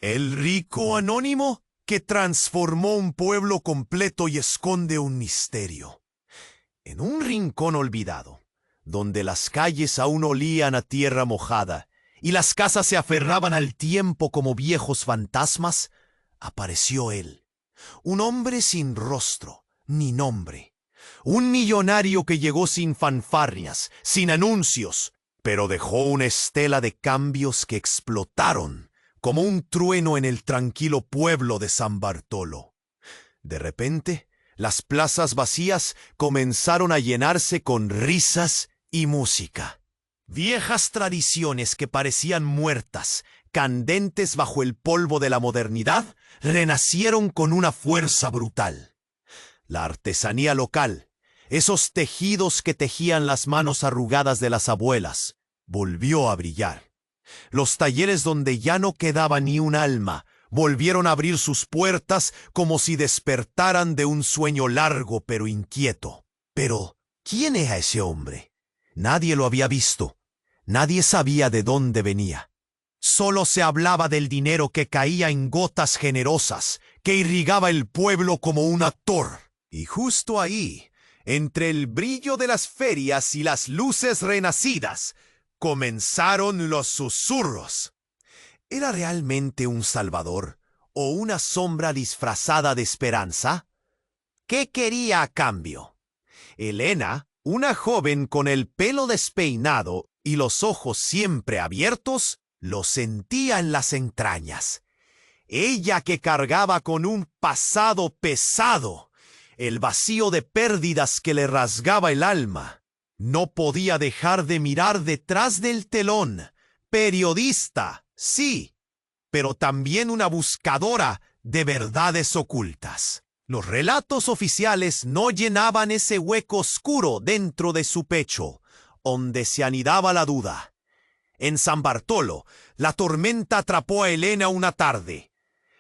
El rico anónimo que transformó un pueblo completo y esconde un misterio. En un rincón olvidado, donde las calles aún olían a tierra mojada y las casas se aferraban al tiempo como viejos fantasmas, apareció él, un hombre sin rostro ni nombre, un millonario que llegó sin fanfarrias, sin anuncios, pero dejó una estela de cambios que explotaron como un trueno en el tranquilo pueblo de San Bartolo. De repente, las plazas vacías comenzaron a llenarse con risas y música. Viejas tradiciones que parecían muertas, candentes bajo el polvo de la modernidad, renacieron con una fuerza brutal. La artesanía local, esos tejidos que tejían las manos arrugadas de las abuelas, volvió a brillar. Los talleres donde ya no quedaba ni un alma volvieron a abrir sus puertas como si despertaran de un sueño largo pero inquieto. Pero, ¿quién era ese hombre? Nadie lo había visto. Nadie sabía de dónde venía. Solo se hablaba del dinero que caía en gotas generosas, que irrigaba el pueblo como un actor. Y justo ahí, entre el brillo de las ferias y las luces renacidas, comenzaron los susurros. ¿Era realmente un salvador o una sombra disfrazada de esperanza? ¿Qué quería a cambio? Elena, una joven con el pelo despeinado y los ojos siempre abiertos, lo sentía en las entrañas. Ella que cargaba con un pasado pesado, el vacío de pérdidas que le rasgaba el alma, no podía dejar de mirar detrás del telón. Periodista, sí, pero también una buscadora de verdades ocultas. Los relatos oficiales no llenaban ese hueco oscuro dentro de su pecho, donde se anidaba la duda. En San Bartolo, la tormenta atrapó a Elena una tarde.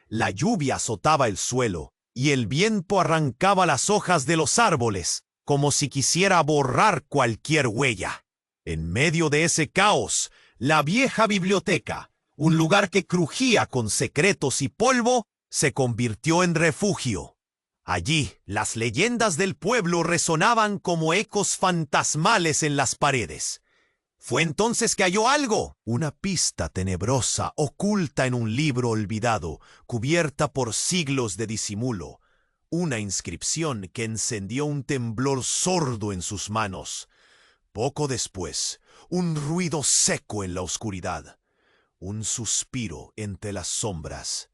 La lluvia azotaba el suelo y el viento arrancaba las hojas de los árboles, como si quisiera borrar cualquier huella. En medio de ese caos, la vieja biblioteca, un lugar que crujía con secretos y polvo, se convirtió en refugio. Allí, las leyendas del pueblo resonaban como ecos fantasmales en las paredes. Fue entonces que halló algo, una pista tenebrosa, oculta en un libro olvidado, cubierta por siglos de disimulo. Una inscripción que encendió un temblor sordo en sus manos. Poco después, un ruido seco en la oscuridad. Un suspiro entre las sombras.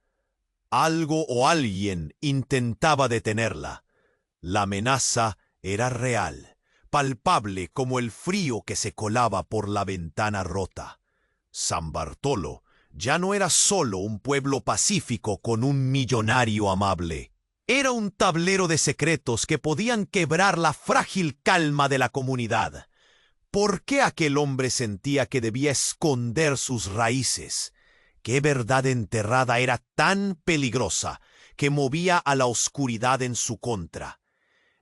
Algo o alguien intentaba detenerla. La amenaza era real, palpable como el frío que se colaba por la ventana rota. San Bartolo ya no era solo un pueblo pacífico con un millonario amable. Era un tablero de secretos que podían quebrar la frágil calma de la comunidad. ¿Por qué aquel hombre sentía que debía esconder sus raíces? ¿Qué verdad enterrada era tan peligrosa que movía a la oscuridad en su contra?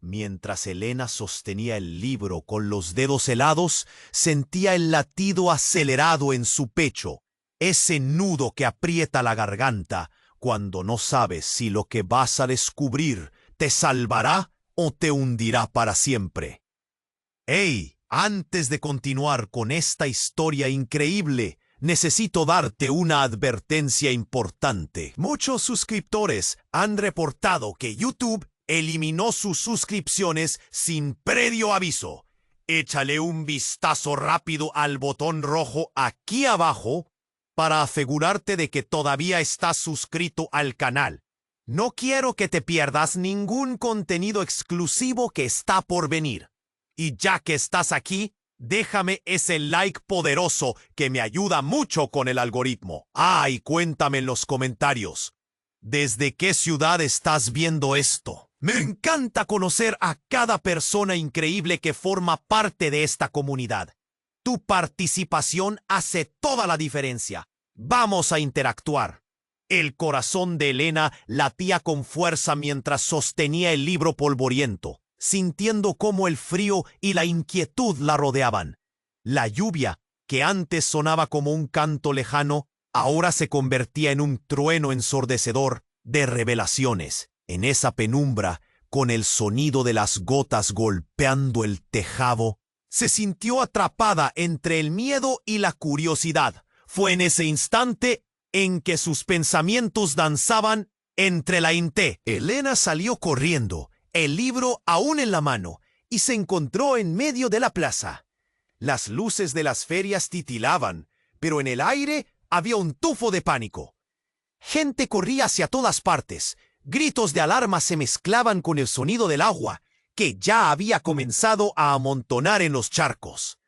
Mientras Elena sostenía el libro con los dedos helados, sentía el latido acelerado en su pecho, ese nudo que aprieta la garganta cuando no sabes si lo que vas a descubrir te salvará o te hundirá para siempre. ¡Hey! Antes de continuar con esta historia increíble, necesito darte una advertencia importante. Muchos suscriptores han reportado que YouTube eliminó sus suscripciones sin previo aviso. Échale un vistazo rápido al botón rojo aquí abajo para asegurarte de que todavía estás suscrito al canal. No quiero que te pierdas ningún contenido exclusivo que está por venir. Y ya que estás aquí, déjame ese like poderoso que me ayuda mucho con el algoritmo. Y cuéntame en los comentarios, ¿desde qué ciudad estás viendo esto? Me encanta conocer a cada persona increíble que forma parte de esta comunidad. Tu participación hace toda la diferencia. Vamos a interactuar. El corazón de Elena latía con fuerza mientras sostenía el libro polvoriento, sintiendo cómo el frío y la inquietud la rodeaban. La lluvia, que antes sonaba como un canto lejano, ahora se convertía en un trueno ensordecedor de revelaciones. En esa penumbra, con el sonido de las gotas golpeando el tejado, se sintió atrapada entre el miedo y la curiosidad. Fue en ese instante en que sus pensamientos danzaban entre la inte. Elena salió corriendo, el libro aún en la mano, y se encontró en medio de la plaza. Las luces de las ferias titilaban, pero en el aire había un tufo de pánico. Gente corría hacia todas partes. Gritos de alarma se mezclaban con el sonido del agua, que ya había comenzado a amontonar en los charcos.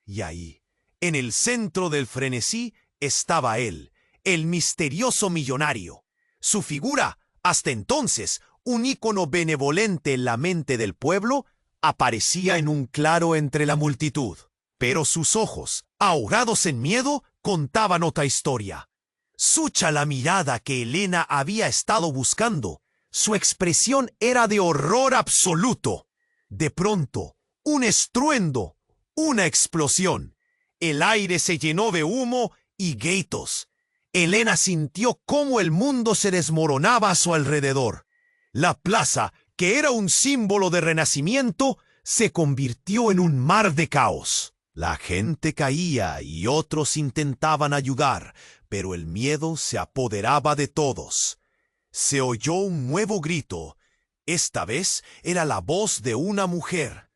Y ahí, en el centro del frenesí, estaba él, el misterioso millonario. Su figura, hasta entonces un ícono benevolente en la mente del pueblo, aparecía en un claro entre la multitud. Pero sus ojos, ahogados en miedo, contaban otra historia. Sucha la mirada que Elena había estado buscando. Su expresión era de horror absoluto. De pronto, un estruendo, una explosión. El aire se llenó de humo y gritos. Elena sintió cómo el mundo se desmoronaba a su alrededor. La plaza, que era un símbolo de renacimiento, se convirtió en un mar de caos. La gente caía y otros intentaban ayudar, pero el miedo se apoderaba de todos. Se oyó un nuevo grito. Esta vez era la voz de una mujer.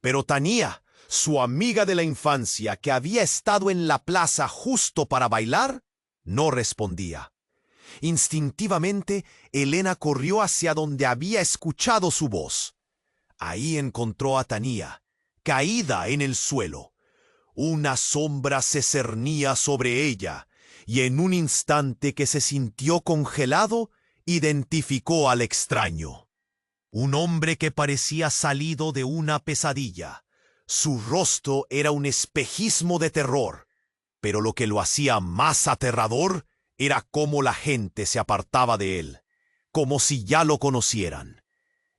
Pero Tania, su amiga de la infancia que había estado en la plaza justo para bailar, no respondía. Instintivamente, Elena corrió hacia donde había escuchado su voz. Ahí encontró a Tania, caída en el suelo. Una sombra se cernía sobre ella, y en un instante que se sintió congelado, identificó al extraño. Un hombre que parecía salido de una pesadilla. Su rostro era un espejismo de terror, pero lo que lo hacía más aterrador era cómo la gente se apartaba de él, como si ya lo conocieran.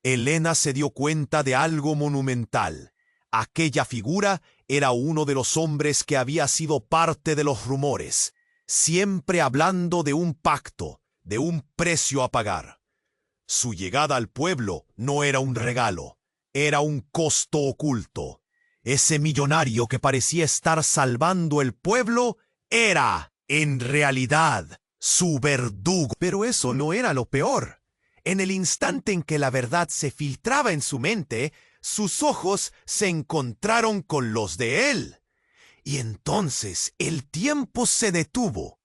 Elena se dio cuenta de algo monumental. Aquella figura era uno de los hombres que había sido parte de los rumores, siempre hablando de un pacto, de un precio a pagar. Su llegada al pueblo no era un regalo, era un costo oculto. Ese millonario que parecía estar salvando el pueblo era, en realidad, su verdugo. Pero eso no era lo peor. En el instante en que la verdad se filtraba en su mente, sus ojos se encontraron con los de él. Y entonces el tiempo se detuvo.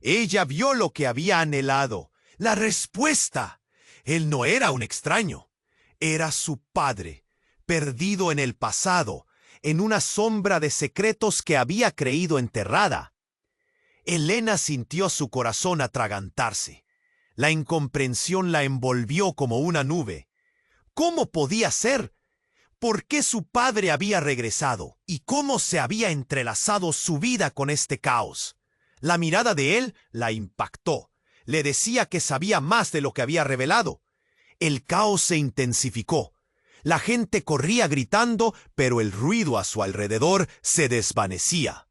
Ella vio lo que había anhelado, la respuesta. Él no era un extraño, era su padre, perdido en el pasado, en una sombra de secretos que había creído enterrada. Elena sintió su corazón atragantarse. La incomprensión la envolvió como una nube. ¿Cómo podía ser? ¿Por qué su padre había regresado? ¿Y cómo se había entrelazado su vida con este caos? La mirada de él la impactó. Le decía que sabía más de lo que había revelado. El caos se intensificó. La gente corría gritando, pero el ruido a su alrededor se desvanecía.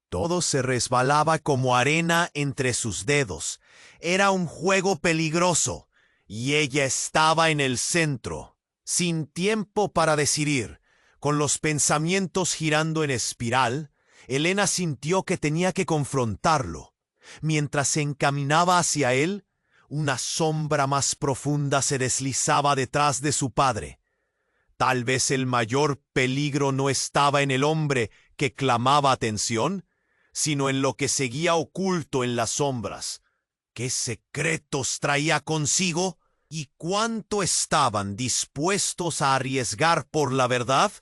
Todo se resbalaba como arena entre sus dedos. Era un juego peligroso, y ella estaba en el centro, sin tiempo para decidir. Con los pensamientos girando en espiral, Elena sintió que tenía que confrontarlo. Mientras se encaminaba hacia él, una sombra más profunda se deslizaba detrás de su padre. Tal vez el mayor peligro no estaba en el hombre que clamaba atención, sino en lo que seguía oculto en las sombras. ¿Qué secretos traía consigo? ¿Y cuánto estaban dispuestos a arriesgar por la verdad?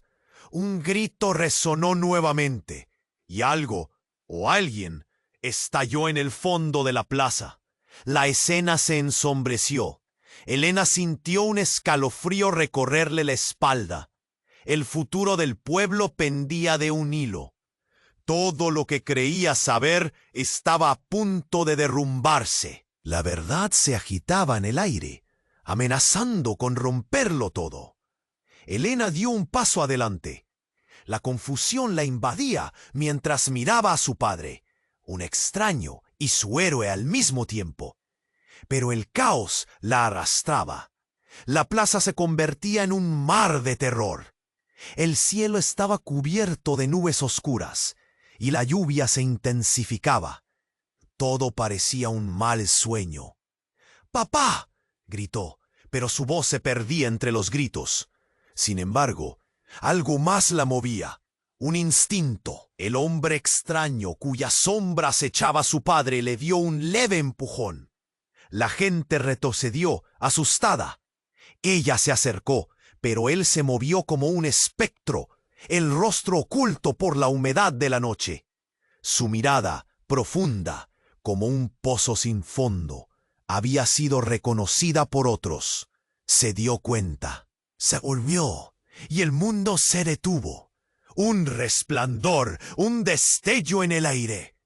Un grito resonó nuevamente, y algo, o alguien, estalló en el fondo de la plaza. La escena se ensombreció. Elena sintió un escalofrío recorrerle la espalda. El futuro del pueblo pendía de un hilo. Todo lo que creía saber estaba a punto de derrumbarse. La verdad se agitaba en el aire, amenazando con romperlo todo. Elena dio un paso adelante. La confusión la invadía mientras miraba a su padre. un extraño y su héroe al mismo tiempo. Pero el caos la arrastraba. La plaza se convertía en un mar de terror. El cielo estaba cubierto de nubes oscuras y la lluvia se intensificaba. Todo parecía un mal sueño. ¡Papá!, gritó, pero su voz se perdía entre los gritos. Sin embargo, algo más la movía. Un instinto. El hombre extraño cuya sombra acechaba a su padre le dio un leve empujón. La gente retrocedió, asustada. Ella se acercó, pero él se movió como un espectro, el rostro oculto por la humedad de la noche. Su mirada, profunda, como un pozo sin fondo, había sido reconocida por otros. Se dio cuenta. Se volvió, y el mundo se detuvo. Un resplandor, un destello en el aire.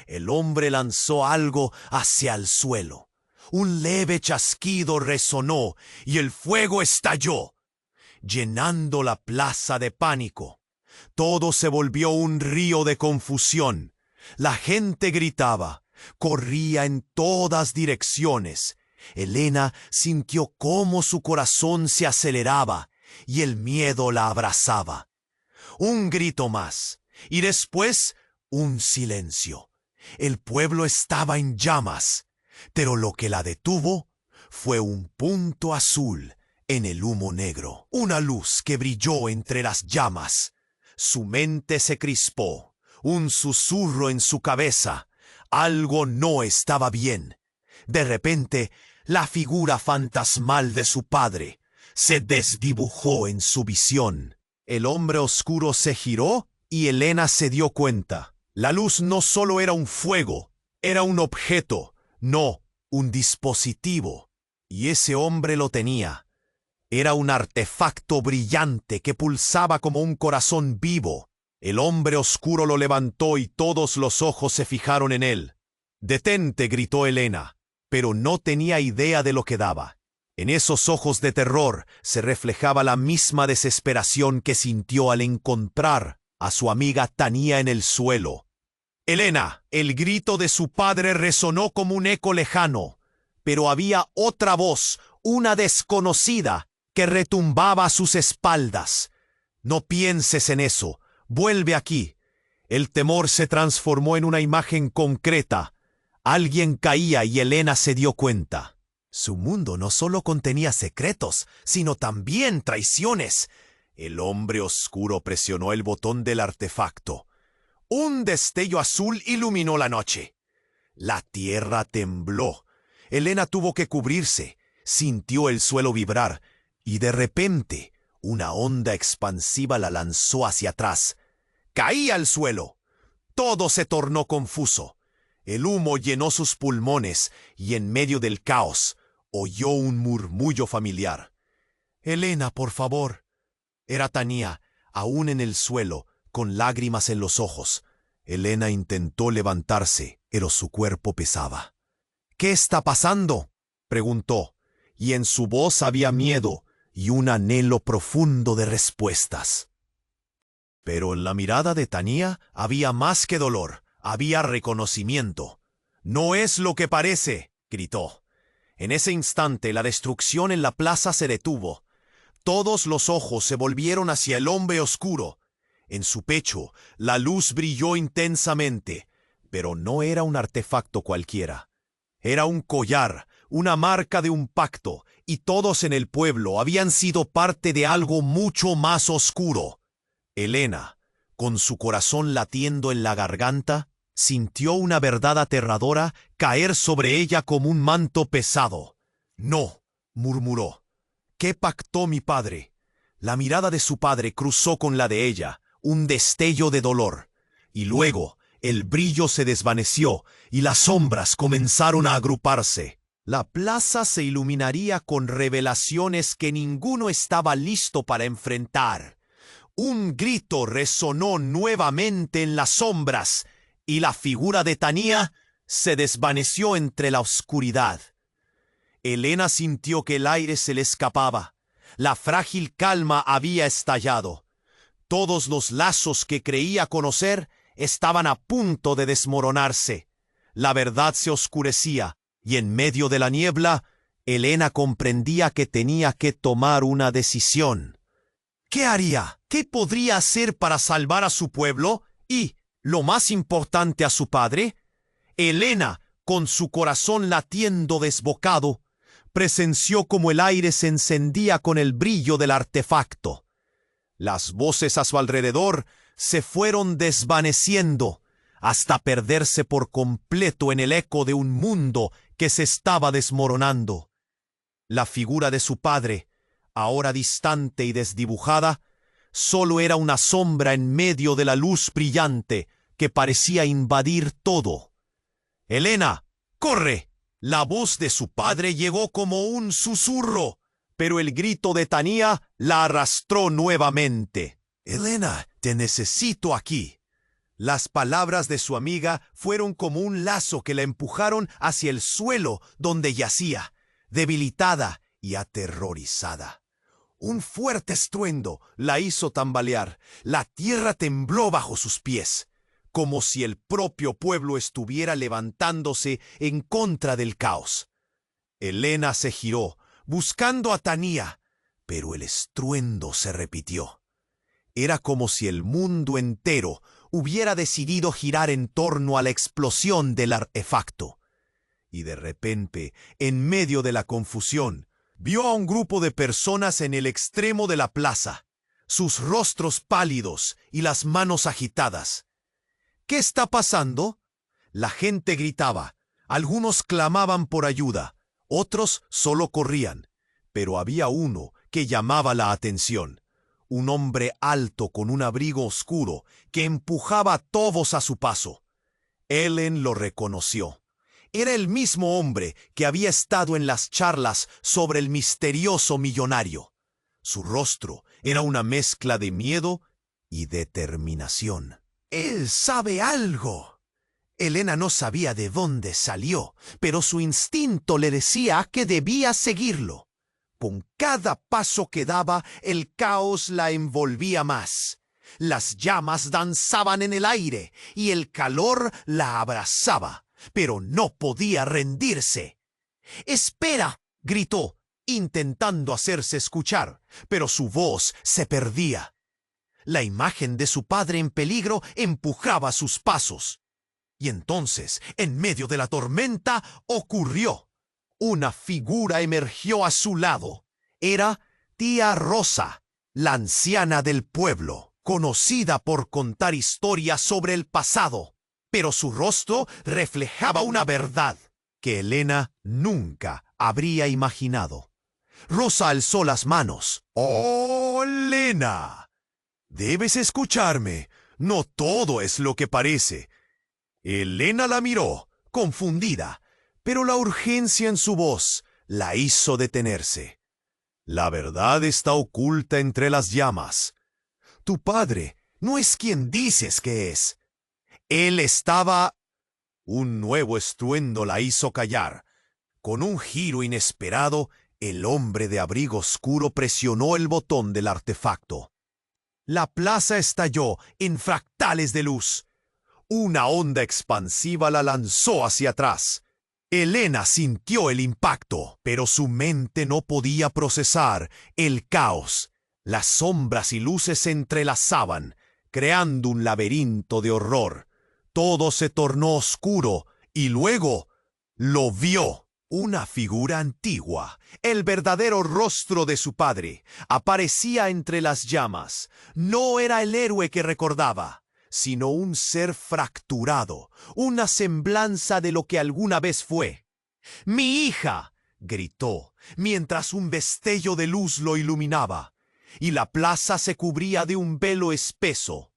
El hombre lanzó algo hacia el suelo. Un leve chasquido resonó y el fuego estalló, llenando la plaza de pánico. Todo se volvió un río de confusión. La gente gritaba, corría en todas direcciones. Elena sintió cómo su corazón se aceleraba y el miedo la abrazaba. Un grito más, y después un silencio. El pueblo estaba en llamas, pero lo que la detuvo fue un punto azul en el humo negro, una luz que brilló entre las llamas. Su mente se crispó, un susurro en su cabeza. Algo no estaba bien. De repente, la figura fantasmal de su padre se desdibujó en su visión. El hombre oscuro se giró y Elena se dio cuenta. La luz no solo era un fuego, era un objeto, no un dispositivo. Y ese hombre lo tenía. Era un artefacto brillante que pulsaba como un corazón vivo. El hombre oscuro lo levantó y todos los ojos se fijaron en él. «Detente», gritó Elena, pero no tenía idea de lo que daba. En esos ojos de terror se reflejaba la misma desesperación que sintió al encontrar a su amiga Tania en el suelo. «Elena», el grito de su padre resonó como un eco lejano, pero había otra voz, una desconocida, que retumbaba a sus espaldas. «No pienses en eso, vuelve aquí». El temor se transformó en una imagen concreta. Alguien caía y Elena se dio cuenta. Su mundo no solo contenía secretos, sino también traiciones. El hombre oscuro presionó el botón del artefacto. Un destello azul iluminó la noche. La tierra tembló. Elena tuvo que cubrirse, sintió el suelo vibrar, y de repente una onda expansiva la lanzó hacia atrás. Caía al suelo. Todo se tornó confuso. El humo llenó sus pulmones, y en medio del caos oyó un murmullo familiar. «Elena, por favor». Era Tania, aún en el suelo, con lágrimas en los ojos. Elena intentó levantarse, pero su cuerpo pesaba. «¿Qué está pasando?», preguntó, y en su voz había miedo y un anhelo profundo de respuestas. Pero en la mirada de Tania había más que dolor, había reconocimiento. «No es lo que parece», gritó. En ese instante la destrucción en la plaza se detuvo. Todos los ojos se volvieron hacia el hombre oscuro. En su pecho la luz brilló intensamente, pero no era un artefacto cualquiera. Era un collar, una marca de un pacto, y todos en el pueblo habían sido parte de algo mucho más oscuro. Elena, con su corazón latiendo en la garganta, sintió una verdad aterradora caer sobre ella como un manto pesado. «No», murmuró. «¿Qué pactó mi padre?». La mirada de su padre cruzó con la de ella, un destello de dolor. Y luego el brillo se desvaneció y las sombras comenzaron a agruparse. La plaza se iluminaría con revelaciones que ninguno estaba listo para enfrentar. Un grito resonó nuevamente en las sombras, y la figura de Tania se desvaneció entre la oscuridad. Elena sintió que el aire se le escapaba. La frágil calma había estallado. Todos los lazos que creía conocer estaban a punto de desmoronarse. La verdad se oscurecía, y en medio de la niebla, Helena comprendía que tenía que tomar una decisión. ¿Qué haría? ¿Qué podría hacer para salvar a su pueblo y, lo más importante, a su padre? Helena, con su corazón latiendo desbocado, presenció cómo el aire se encendía con el brillo del artefacto. Las voces a su alrededor se fueron desvaneciendo hasta perderse por completo en el eco de un mundo que se estaba desmoronando. La figura de su padre, ahora distante y desdibujada, solo era una sombra en medio de la luz brillante que parecía invadir todo. «¡Helena, corre!». La voz de su padre llegó como un susurro, pero el grito de Tania la arrastró nuevamente. «Helena, te necesito aquí». Las palabras de su amiga fueron como un lazo que la empujaron hacia el suelo donde yacía, debilitada y aterrorizada. Un fuerte estruendo la hizo tambalear. La tierra tembló bajo sus pies, como si el propio pueblo estuviera levantándose en contra del caos. Helena se giró, buscando a Tania, pero el estruendo se repitió. Era como si el mundo entero hubiera decidido girar en torno a la explosión del artefacto. Y de repente, en medio de la confusión, vio a un grupo de personas en el extremo de la plaza, sus rostros pálidos y las manos agitadas. «¿Qué está pasando?». La gente gritaba, algunos clamaban por ayuda, otros solo corrían, pero había uno que llamaba la atención. Un hombre alto con un abrigo oscuro que empujaba a todos a su paso. Ellen lo reconoció. Era el mismo hombre que había estado en las charlas sobre el misterioso millonario. Su rostro era una mezcla de miedo y determinación. «Él sabe algo». Helena no sabía de dónde salió, pero su instinto le decía que debía seguirlo. Con cada paso que daba, el caos la envolvía más. Las llamas danzaban en el aire y el calor la abrazaba, pero no podía rendirse. «¡Espera!», gritó, intentando hacerse escuchar, pero su voz se perdía. La imagen de su padre en peligro empujaba sus pasos. Y entonces, en medio de la tormenta, ocurrió. Una figura emergió a su lado. Era tía Rosa, la anciana del pueblo, conocida por contar historias sobre el pasado, pero su rostro reflejaba una verdad que Helena nunca habría imaginado. Rosa alzó las manos. «¡Oh, Helena! Debes escucharme. No todo es lo que parece». Helena la miró, confundida, pero la urgencia en su voz la hizo detenerse. «La verdad está oculta entre las llamas. Tu padre no es quien dices que es. Él estaba...». Un nuevo estruendo la hizo callar. Con un giro inesperado, el hombre de abrigo oscuro presionó el botón del artefacto. La plaza estalló en fractales de luz. Una onda expansiva la lanzó hacia atrás. Helena sintió el impacto, pero su mente no podía procesar el caos. Las sombras y luces se entrelazaban, creando un laberinto de horror. Todo se tornó oscuro y luego lo vio. Una figura antigua, el verdadero rostro de su padre, aparecía entre las llamas. No era el héroe que recordaba, sino un ser fracturado, una semblanza de lo que alguna vez fue. «¡Mi hija!», gritó, mientras un destello de luz lo iluminaba, y la plaza se cubría de un velo espeso.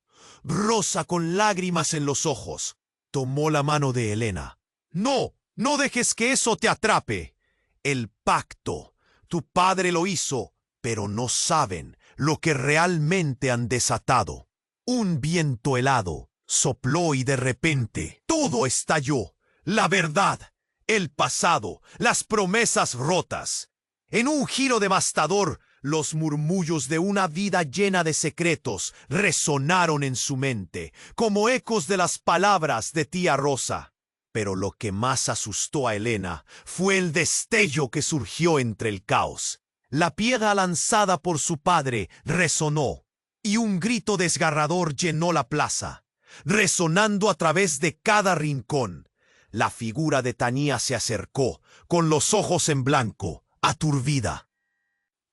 Rosa, con lágrimas en los ojos, tomó la mano de Helena. «¡No! ¡No dejes que eso te atrape! El pacto. Tu padre lo hizo, pero no saben lo que realmente han desatado». Un viento helado sopló y de repente todo estalló. La verdad, el pasado, las promesas rotas. En un giro devastador, Los murmullos de una vida llena de secretos resonaron en su mente, como ecos de las palabras de tía Rosa. Pero lo que más asustó a Elena fue el destello que surgió entre el caos. La piedra lanzada por su padre resonó, y un grito desgarrador llenó la plaza, resonando a través de cada rincón. La figura de Tania se acercó, con los ojos en blanco, aturdida.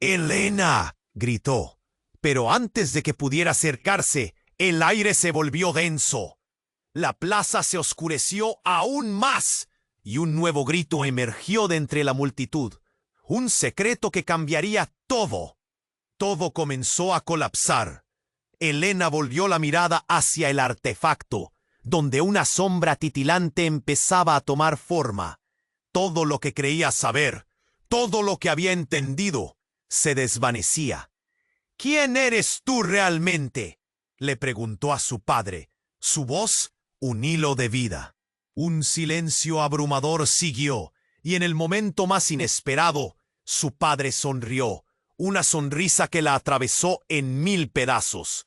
«¡Elena!», gritó. Pero antes de que pudiera acercarse, el aire se volvió denso. La plaza se oscureció aún más, y un nuevo grito emergió de entre la multitud. Un secreto que cambiaría todo. Todo comenzó a colapsar. Elena volvió la mirada hacia el artefacto, donde una sombra titilante empezaba a tomar forma. Todo lo que creía saber, todo lo que había entendido, se desvanecía. «¿Quién eres tú realmente?», le preguntó a su padre. Su voz, un hilo de vida. Un silencio abrumador siguió, y en el momento más inesperado, su padre sonrió, una sonrisa que la atravesó en 1000 pedazos.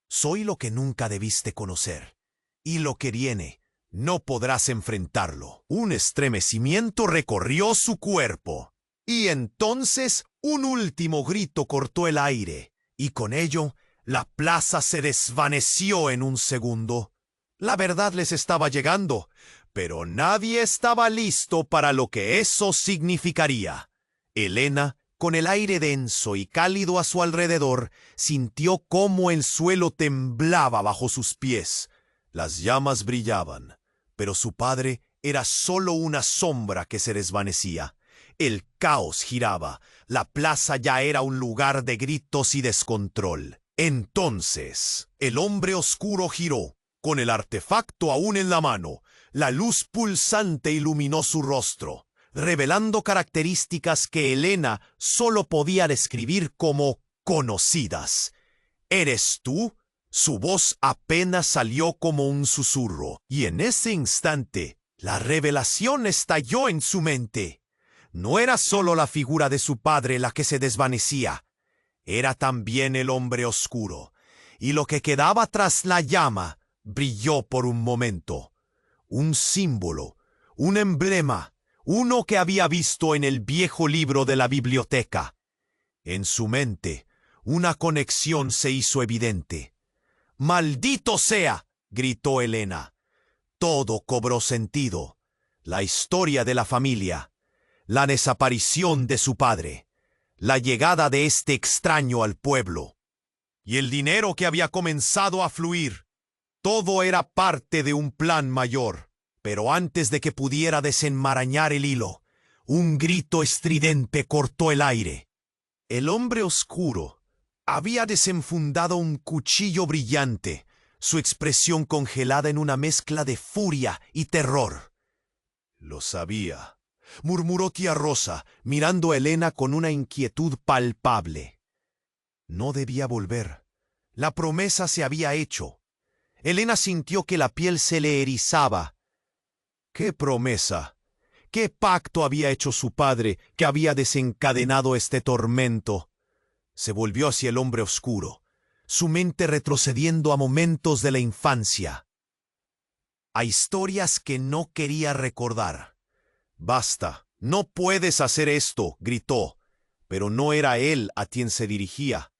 «Soy lo que nunca debiste conocer, y lo que viene, no podrás enfrentarlo». Un estremecimiento recorrió su cuerpo, y entonces un último grito cortó el aire, y con ello la plaza se desvaneció en un segundo. La verdad les estaba llegando, pero nadie estaba listo para lo que eso significaría. Elena, con el aire denso y cálido a su alrededor, sintió cómo el suelo temblaba bajo sus pies. Las llamas brillaban, pero su padre era solo una sombra que se desvanecía. El caos giraba, la plaza ya era un lugar de gritos y descontrol. Entonces, el hombre oscuro giró, con el artefacto aún en la mano. La luz pulsante iluminó su rostro, revelando características que Elena solo podía describir como conocidas. «¿Eres tú?». Su voz apenas salió como un susurro, y en ese instante, la revelación estalló en su mente. No era solo la figura de su padre la que se desvanecía, era también el hombre oscuro, y lo que quedaba tras la llama brilló por un momento. Un símbolo, un emblema, uno que había visto en el viejo libro de la biblioteca. En su mente, una conexión se hizo evidente. «¡Maldito sea!», gritó Elena. Todo cobró sentido. La historia de la familia, la desaparición de su padre, la llegada de este extraño al pueblo, y el dinero que había comenzado a fluir. Todo era parte de un plan mayor. Pero antes de que pudiera desenmarañar el hilo, un grito estridente cortó el aire. El hombre oscuro había desenfundado un cuchillo brillante, su expresión congelada en una mezcla de furia y terror. «Lo sabía», murmuró tía Rosa, mirando a Elena con una inquietud palpable. No debía volver. La promesa se había hecho. Elena sintió que la piel se le erizaba. ¿Qué promesa? ¿Qué pacto había hecho su padre que había desencadenado este tormento? Se volvió hacia el hombre oscuro, su mente retrocediendo a momentos de la infancia, a historias que no quería recordar. «Basta, no puedes hacer esto», gritó, pero no era él a quien se dirigía.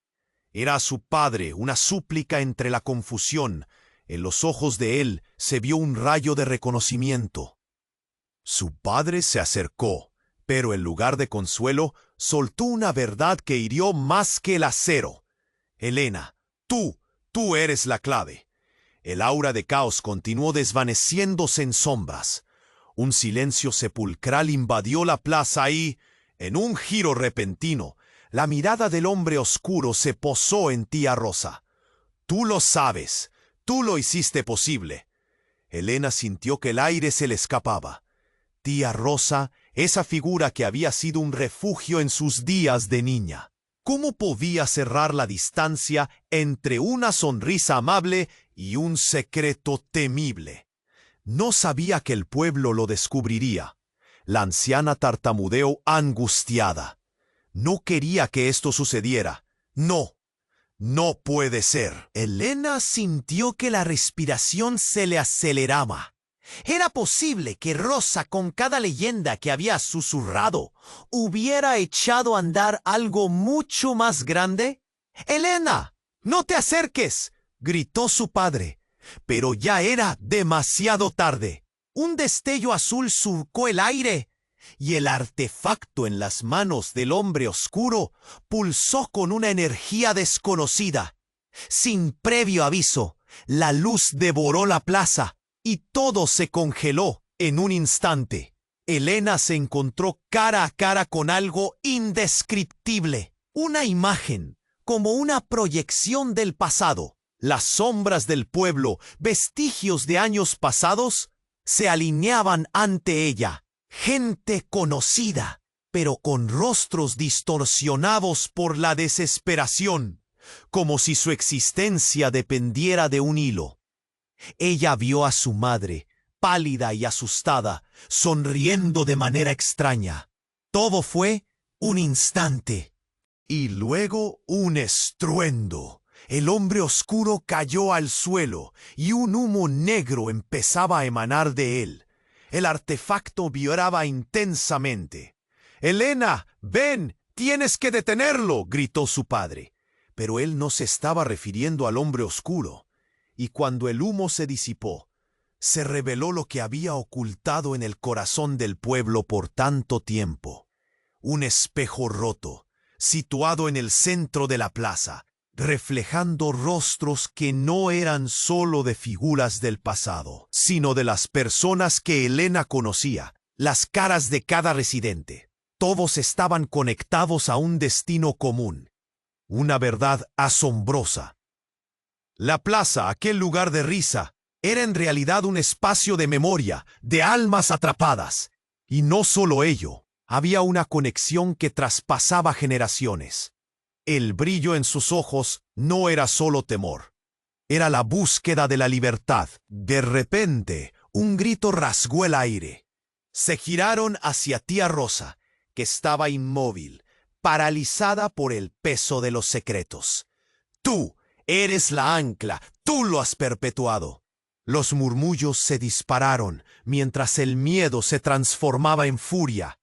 Era a su padre, una súplica entre la confusión. En los ojos de él se vio un rayo de reconocimiento. Su padre se acercó, pero en lugar de consuelo, soltó una verdad que hirió más que el acero. «Elena, tú eres la clave». El aura de caos continuó desvaneciéndose en sombras. Un silencio sepulcral invadió la plaza y, en un giro repentino, la mirada del hombre oscuro se posó en tía Rosa. «Tú lo sabes. Tú lo hiciste posible». Elena sintió que el aire se le escapaba. Tía Rosa, esa figura que había sido un refugio en sus días de niña. ¿Cómo podía cerrar la distancia entre una sonrisa amable y un secreto temible? No sabía que el pueblo lo descubriría. La anciana tartamudeó angustiada. No quería que esto sucediera. No, no puede ser. Elena sintió que la respiración se le aceleraba. ¿Era posible que Rosa, con cada leyenda que había susurrado, hubiera echado a andar algo mucho más grande? «¡Elena! ¡No te acerques!», gritó su padre. Pero ya era demasiado tarde. Un destello azul surcó el aire, y el artefacto en las manos del hombre oscuro pulsó con una energía desconocida. Sin previo aviso, la luz devoró la plaza, y todo se congeló en un instante. Elena se encontró cara a cara con algo indescriptible. Una imagen, como una proyección del pasado. Las sombras del pueblo, vestigios de años pasados, se alineaban ante ella. Gente conocida, pero con rostros distorsionados por la desesperación, como si su existencia dependiera de un hilo. Ella vio a su madre, pálida y asustada, sonriendo de manera extraña. Todo fue un instante. Y luego un estruendo. El hombre oscuro cayó al suelo y un humo negro empezaba a emanar de él. El artefacto vibraba intensamente. «¡Elena, ven! ¡Tienes que detenerlo!», gritó su padre. Pero él no se estaba refiriendo al hombre oscuro. Y cuando el humo se disipó, se reveló lo que había ocultado en el corazón del pueblo por tanto tiempo. Un espejo roto, situado en el centro de la plaza, reflejando rostros que no eran solo de figuras del pasado, sino de las personas que Elena conocía, las caras de cada residente. Todos estaban conectados a un destino común, una verdad asombrosa. La plaza, aquel lugar de risa, era en realidad un espacio de memoria, de almas atrapadas. Y no solo ello, había una conexión que traspasaba generaciones. El brillo en sus ojos no era solo temor. Era la búsqueda de la libertad. De repente, un grito rasgó el aire. Se giraron hacia tía Rosa, que estaba inmóvil, paralizada por el peso de los secretos. «Tú eres la ancla, tú lo has perpetuado». Los murmullos se dispararon mientras el miedo se transformaba en furia.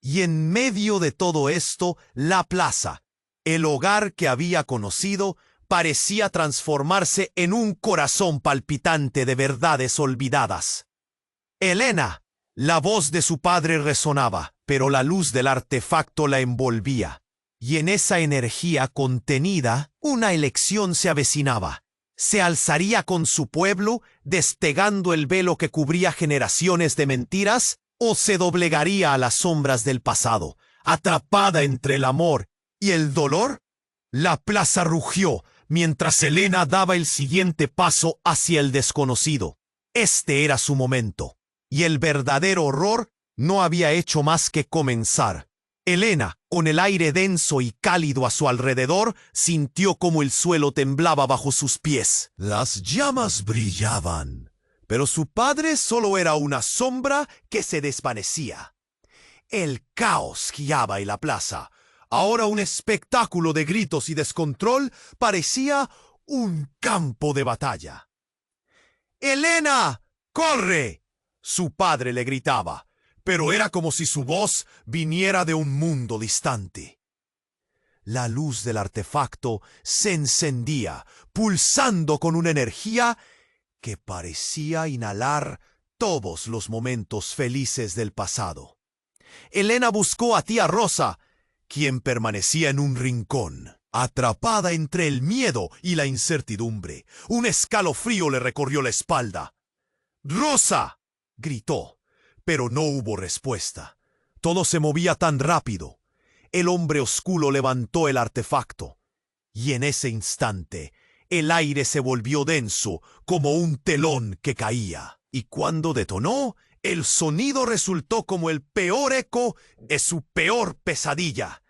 Y en medio de todo esto, la plaza, el hogar que había conocido, parecía transformarse en un corazón palpitante de verdades olvidadas. «¡Elena!». La voz de su padre resonaba, pero la luz del artefacto la envolvía. Y en esa energía contenida, una elección se avecinaba. Se alzaría con su pueblo, despegando el velo que cubría generaciones de mentiras, o se doblegaría a las sombras del pasado, atrapada entre el amor y el dolor. La plaza rugió mientras Elena daba el siguiente paso hacia el desconocido. Este era su momento, y el verdadero horror no había hecho más que comenzar. Elena, con el aire denso y cálido a su alrededor, sintió como el suelo temblaba bajo sus pies. Las llamas brillaban, pero su padre solo era una sombra que se desvanecía. El caos guiaba en la plaza. Ahora un espectáculo de gritos y descontrol parecía un campo de batalla. «¡Elena, corre!», su padre le gritaba, pero era como si su voz viniera de un mundo distante. La luz del artefacto se encendía, pulsando con una energía que parecía inhalar todos los momentos felices del pasado. Elena buscó a tía Rosa, quien permanecía en un rincón, atrapada entre el miedo y la incertidumbre. Un escalofrío le recorrió la espalda. «¡Rosa!», gritó, pero no hubo respuesta. Todo se movía tan rápido. El hombre oscuro levantó el artefacto, y en ese instante el aire se volvió denso como un telón que caía. Y cuando detonó, el sonido resultó como el peor eco de su peor pesadilla.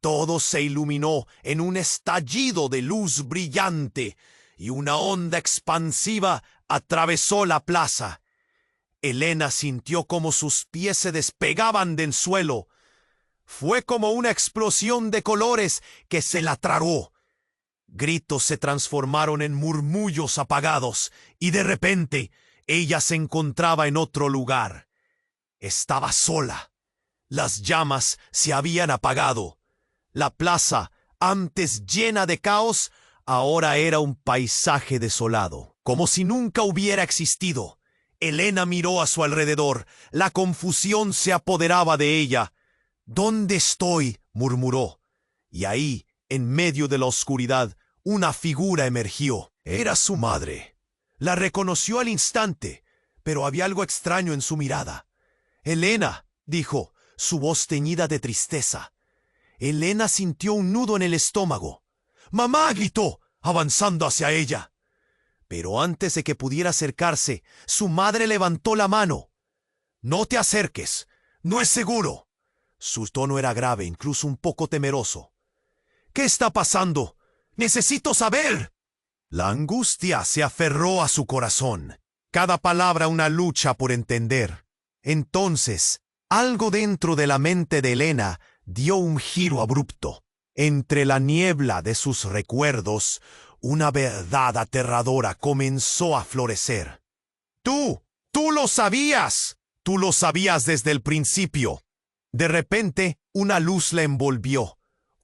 Todo se iluminó en un estallido de luz brillante, y una onda expansiva atravesó la plaza. Elena sintió como sus pies se despegaban del suelo. Fue como una explosión de colores que se la tragó. Gritos se transformaron en murmullos apagados y de repente ella se encontraba en otro lugar. Estaba sola. Las llamas se habían apagado. La plaza, antes llena de caos, ahora era un paisaje desolado, como si nunca hubiera existido. Elena miró a su alrededor. La confusión se apoderaba de ella. «¿Dónde estoy?», murmuró. Y ahí, en medio de la oscuridad, una figura emergió. Era su madre. La reconoció al instante, pero había algo extraño en su mirada. «Elena», dijo, su voz teñida de tristeza. Elena sintió un nudo en el estómago. «¡Mamá!», gritó, avanzando hacia ella. Pero antes de que pudiera acercarse, su madre levantó la mano. «No te acerques. No es seguro». Su tono era grave, incluso un poco temeroso. «¿Qué está pasando? Necesito saber». La angustia se aferró a su corazón. Cada palabra una lucha por entender. Entonces, algo dentro de la mente de Elena dio un giro abrupto. Entre la niebla de sus recuerdos, una verdad aterradora comenzó a florecer. Tú lo sabías. Tú lo sabías desde el principio». De repente, una luz la envolvió.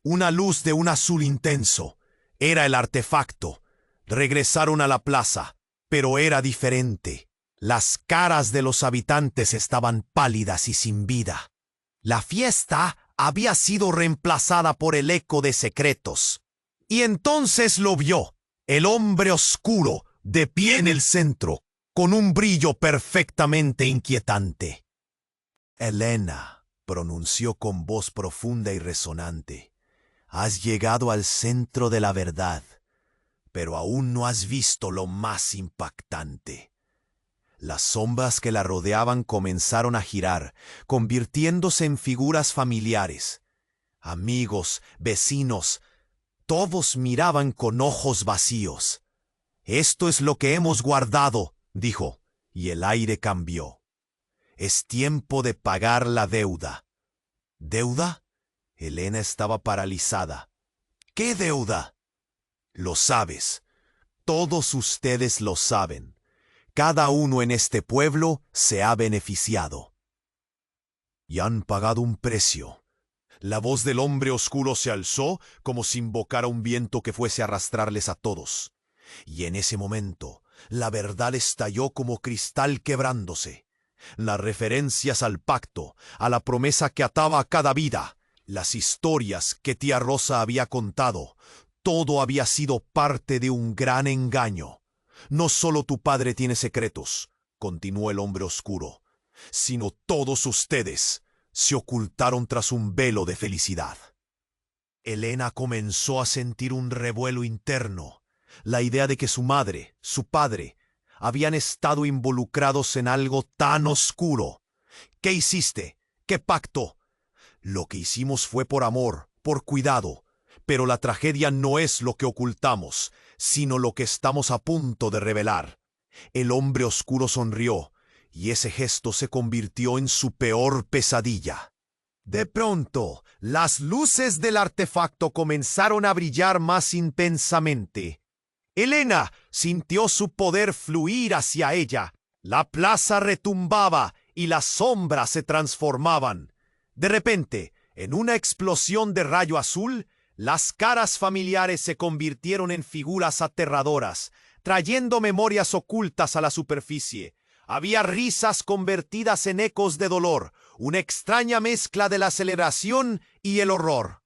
Una luz de un azul intenso. Era el artefacto. Regresaron a la plaza, pero era diferente. Las caras de los habitantes estaban pálidas y sin vida. La fiesta había sido reemplazada por el eco de secretos. Y entonces lo vio, el hombre oscuro, de pie en el centro, con un brillo perfectamente inquietante. «Elena», pronunció con voz profunda y resonante, «has llegado al centro de la verdad, pero aún no has visto lo más impactante». Las sombras que la rodeaban comenzaron a girar, convirtiéndose en figuras familiares. Amigos, vecinos, todos miraban con ojos vacíos. «Esto es lo que hemos guardado», dijo, y el aire cambió. «Es tiempo de pagar la deuda». «¿Deuda?». Elena estaba paralizada. «¿Qué deuda?». «Lo sabes. Todos ustedes lo saben. Cada uno en este pueblo se ha beneficiado. Y han pagado un precio». La voz del hombre oscuro se alzó como si invocara un viento que fuese a arrastrarles a todos. Y en ese momento, la verdad estalló como cristal quebrándose. Las referencias al pacto, a la promesa que ataba a cada vida, las historias que tía Rosa había contado, todo había sido parte de un gran engaño. «No solo tu padre tiene secretos», continuó el hombre oscuro, «sino todos ustedes se ocultaron tras un velo de felicidad». Elena comenzó a sentir un revuelo interno. La idea de que su madre, su padre, habían estado involucrados en algo tan oscuro. «¿Qué hiciste? ¿Qué pacto?». «Lo que hicimos fue por amor, por cuidado. Pero la tragedia no es lo que ocultamos, sino lo que estamos a punto de revelar». El hombre oscuro sonrió, y ese gesto se convirtió en su peor pesadilla. De pronto, las luces del artefacto comenzaron a brillar más intensamente. Elena sintió su poder fluir hacia ella. La plaza retumbaba y las sombras se transformaban. De repente, en una explosión de rayo azul, las caras familiares se convirtieron en figuras aterradoras, trayendo memorias ocultas a la superficie. Había risas convertidas en ecos de dolor, una extraña mezcla de la aceleración y el horror.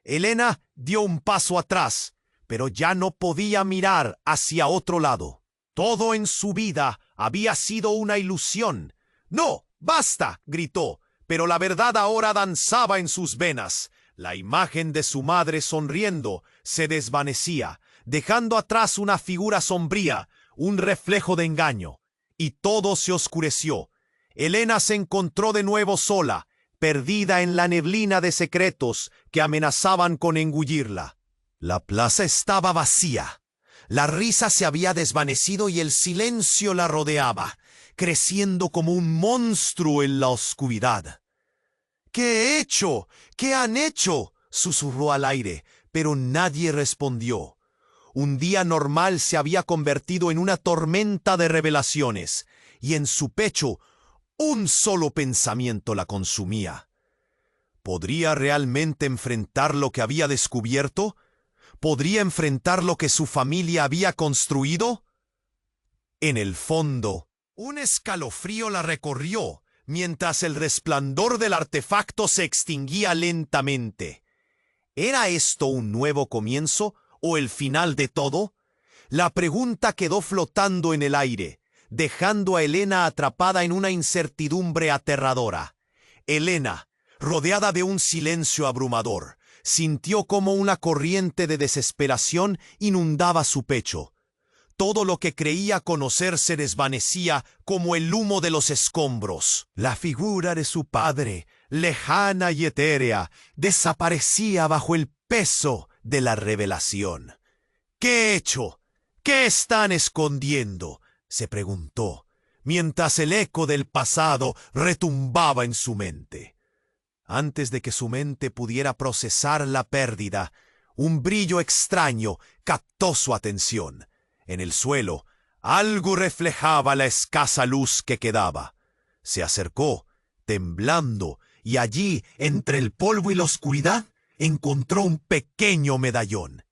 Elena dio un paso atrás, pero ya no podía mirar hacia otro lado. Todo en su vida había sido una ilusión. «¡No! ¡Basta!», gritó, pero la verdad ahora danzaba en sus venas. La imagen de su madre sonriendo se desvanecía, dejando atrás una figura sombría, un reflejo de engaño. Y todo se oscureció. Elena se encontró de nuevo sola, perdida en la neblina de secretos que amenazaban con engullirla. La plaza estaba vacía. La risa se había desvanecido y el silencio la rodeaba, creciendo como un monstruo en la oscuridad. ¿Qué he hecho? ¿Qué han hecho?, susurró al aire, pero nadie respondió. Un día normal se había convertido en una tormenta de revelaciones, y en su pecho un solo pensamiento la consumía. ¿Podría realmente enfrentar lo que había descubierto? ¿Podría enfrentar lo que su familia había construido? En el fondo, un escalofrío la recorrió mientras el resplandor del artefacto se extinguía lentamente. ¿Era esto un nuevo comienzo o el final de todo? La pregunta quedó flotando en el aire, dejando a Elena atrapada en una incertidumbre aterradora. Elena, rodeada de un silencio abrumador, sintió como una corriente de desesperación inundaba su pecho. Todo lo que creía conocer se desvanecía como el humo de los escombros. La figura de su padre, lejana y etérea, desaparecía bajo el peso de la revelación. ¿Qué he hecho? ¿Qué están escondiendo?, se preguntó, mientras el eco del pasado retumbaba en su mente. Antes de que su mente pudiera procesar la pérdida, un brillo extraño captó su atención. En el suelo, algo reflejaba la escasa luz que quedaba. Se acercó, temblando, y allí, entre el polvo y la oscuridad, encontró un pequeño medallón.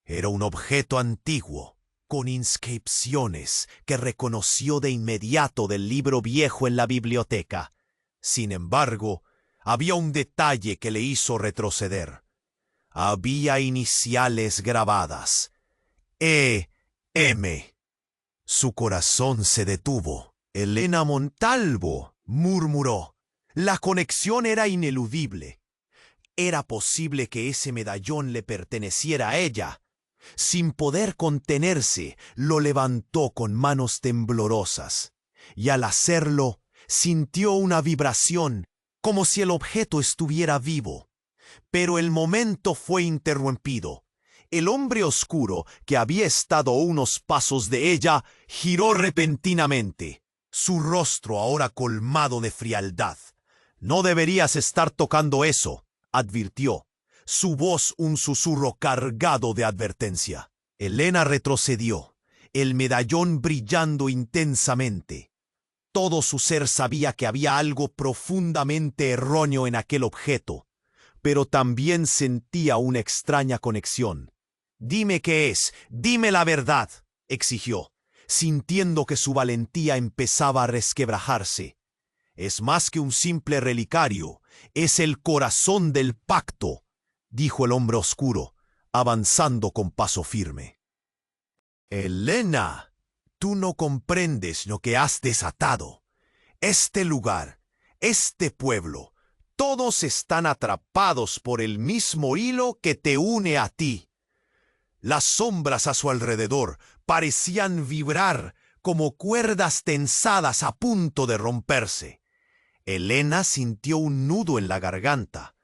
Era un objeto antiguo, con inscripciones que reconoció de inmediato del libro viejo en la biblioteca. Sin embargo, había un detalle que le hizo retroceder. Había iniciales grabadas. E.M. Su corazón se detuvo. Elena Montalvo, murmuró. La conexión era ineludible. Era posible que ese medallón le perteneciera a ella. Sin poder contenerse, lo levantó con manos temblorosas, y al hacerlo, sintió una vibración, como si el objeto estuviera vivo. Pero el momento fue interrumpido. El hombre oscuro, que había estado a unos pasos de ella, giró repentinamente, su rostro ahora colmado de frialdad. «No deberías estar tocando eso», advirtió, su voz un susurro cargado de advertencia. Elena retrocedió, el medallón brillando intensamente. Todo su ser sabía que había algo profundamente erróneo en aquel objeto, pero también sentía una extraña conexión. «Dime qué es, dime la verdad», exigió, sintiendo que su valentía empezaba a resquebrajarse. «Es más que un simple relicario, es el corazón del pacto», dijo el hombre oscuro, avanzando con paso firme. «Elena, tú no comprendes lo que has desatado. Este lugar, este pueblo, todos están atrapados por el mismo hilo que te une a ti». Las sombras a su alrededor parecían vibrar como cuerdas tensadas a punto de romperse. Elena sintió un nudo en la garganta.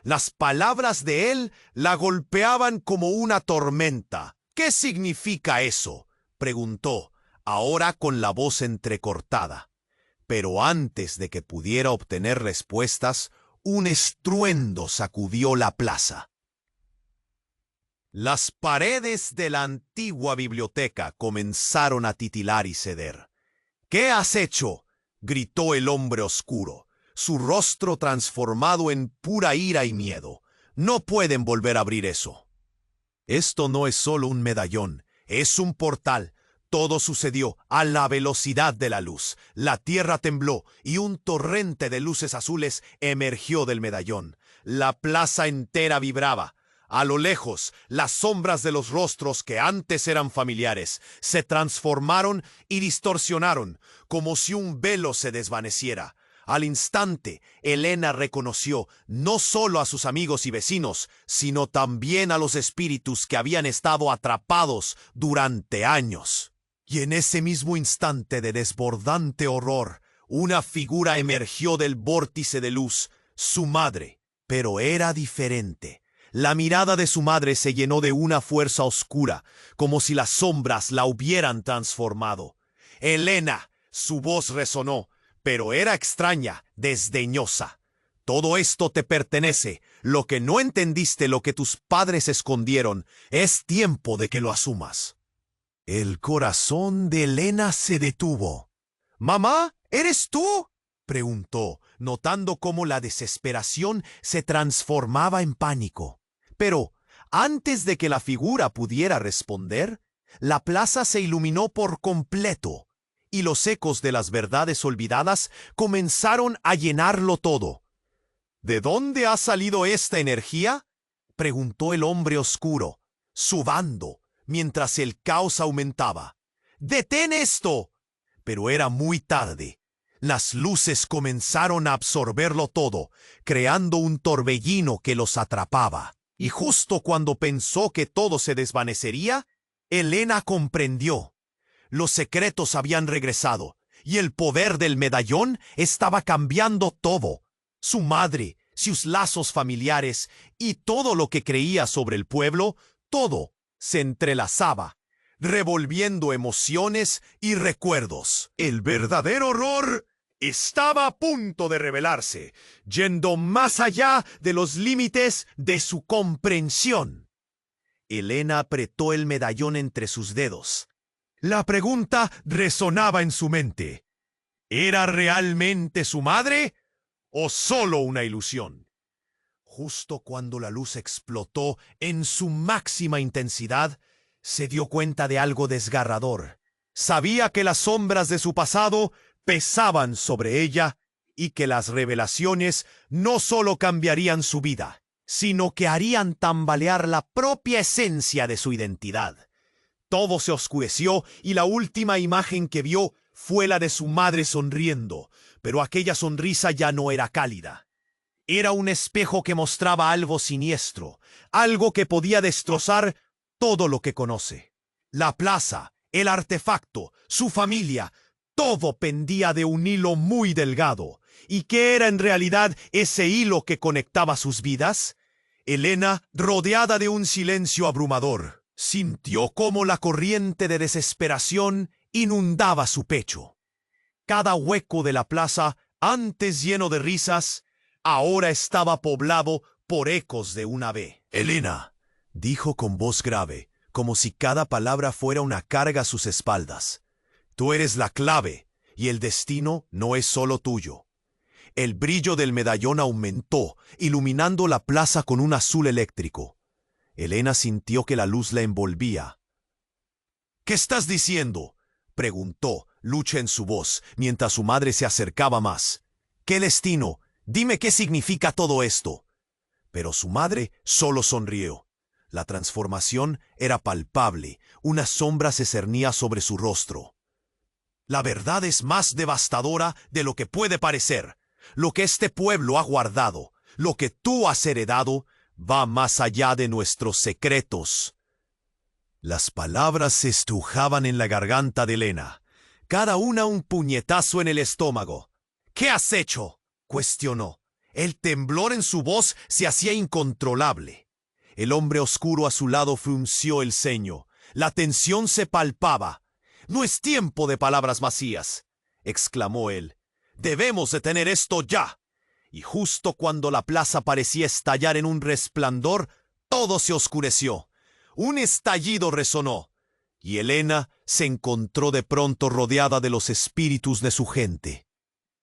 Las palabras de él la golpeaban como una tormenta. «¿Qué significa eso?», preguntó, ahora con la voz entrecortada. Pero antes de que pudiera obtener respuestas, un estruendo sacudió la plaza. Las paredes de la antigua biblioteca comenzaron a titilar y ceder. «¿Qué has hecho?», gritó el hombre oscuro, su rostro transformado en pura ira y miedo. «No pueden volver a abrir eso». «Esto no es solo un medallón, es un portal». Todo sucedió a la velocidad de la luz. La tierra tembló y un torrente de luces azules emergió del medallón. La plaza entera vibraba. A lo lejos, las sombras de los rostros que antes eran familiares se transformaron y distorsionaron, como si un velo se desvaneciera. Al instante, Elena reconoció no solo a sus amigos y vecinos, sino también a los espíritus que habían estado atrapados durante años. Y en ese mismo instante de desbordante horror, una figura emergió del vórtice de luz, su madre, pero era diferente. La mirada de su madre se llenó de una fuerza oscura, como si las sombras la hubieran transformado. «Elena», su voz resonó, pero era extraña, desdeñosa. Todo esto te pertenece. Lo que no entendiste, lo que tus padres escondieron, es tiempo de que lo asumas. El corazón de Elena se detuvo. —¿Mamá, eres tú? —preguntó, notando cómo la desesperación se transformaba en pánico. Pero, antes de que la figura pudiera responder, la plaza se iluminó por completo, y los ecos de las verdades olvidadas comenzaron a llenarlo todo. —¿De dónde ha salido esta energía? —preguntó el hombre oscuro, sudando, mientras el caos aumentaba. —¡Detén esto! Pero era muy tarde. Las luces comenzaron a absorberlo todo, creando un torbellino que los atrapaba. Y justo cuando pensó que todo se desvanecería, Elena comprendió. Los secretos habían regresado, y el poder del medallón estaba cambiando todo. Su madre, sus lazos familiares y todo lo que creía sobre el pueblo, todo se entrelazaba, revolviendo emociones y recuerdos. El verdadero horror estaba a punto de revelarse, yendo más allá de los límites de su comprensión. Elena apretó el medallón entre sus dedos. La pregunta resonaba en su mente. ¿Era realmente su madre o solo una ilusión? Justo cuando la luz explotó en su máxima intensidad, se dio cuenta de algo desgarrador. Sabía que las sombras de su pasado pesaban sobre ella y que las revelaciones no solo cambiarían su vida, sino que harían tambalear la propia esencia de su identidad. Todo se oscureció y la última imagen que vio fue la de su madre sonriendo, pero aquella sonrisa ya no era cálida. Era un espejo que mostraba algo siniestro, algo que podía destrozar todo lo que conoce. La plaza, el artefacto, su familia, todo pendía de un hilo muy delgado. ¿Y qué era en realidad ese hilo que conectaba sus vidas? Elena, rodeada de un silencio abrumador, sintió cómo la corriente de desesperación inundaba su pecho. Cada hueco de la plaza, antes lleno de risas, ahora estaba poblado por ecos de una ave. —Elena —dijo con voz grave, como si cada palabra fuera una carga a sus espaldas—, tú eres la clave, y el destino no es solo tuyo. El brillo del medallón aumentó, iluminando la plaza con un azul eléctrico. Elena sintió que la luz la envolvía. —¿Qué estás diciendo? —preguntó, lucha en su voz, mientras su madre se acercaba más. —¿Qué destino? Dime qué significa todo esto. Pero su madre solo sonrió. La transformación era palpable, una sombra se cernía sobre su rostro. La verdad es más devastadora de lo que puede parecer. Lo que este pueblo ha guardado, lo que tú has heredado, va más allá de nuestros secretos. Las palabras se estrujaban en la garganta de Elena, cada una un puñetazo en el estómago. —¿Qué has hecho? —cuestionó. El temblor en su voz se hacía incontrolable. El hombre oscuro a su lado frunció el ceño. La tensión se palpaba. —No es tiempo de palabras vacías —exclamó él—. Debemos detener esto ya. Y justo cuando la plaza parecía estallar en un resplandor, todo se oscureció. Un estallido resonó, y Elena se encontró de pronto rodeada de los espíritus de su gente,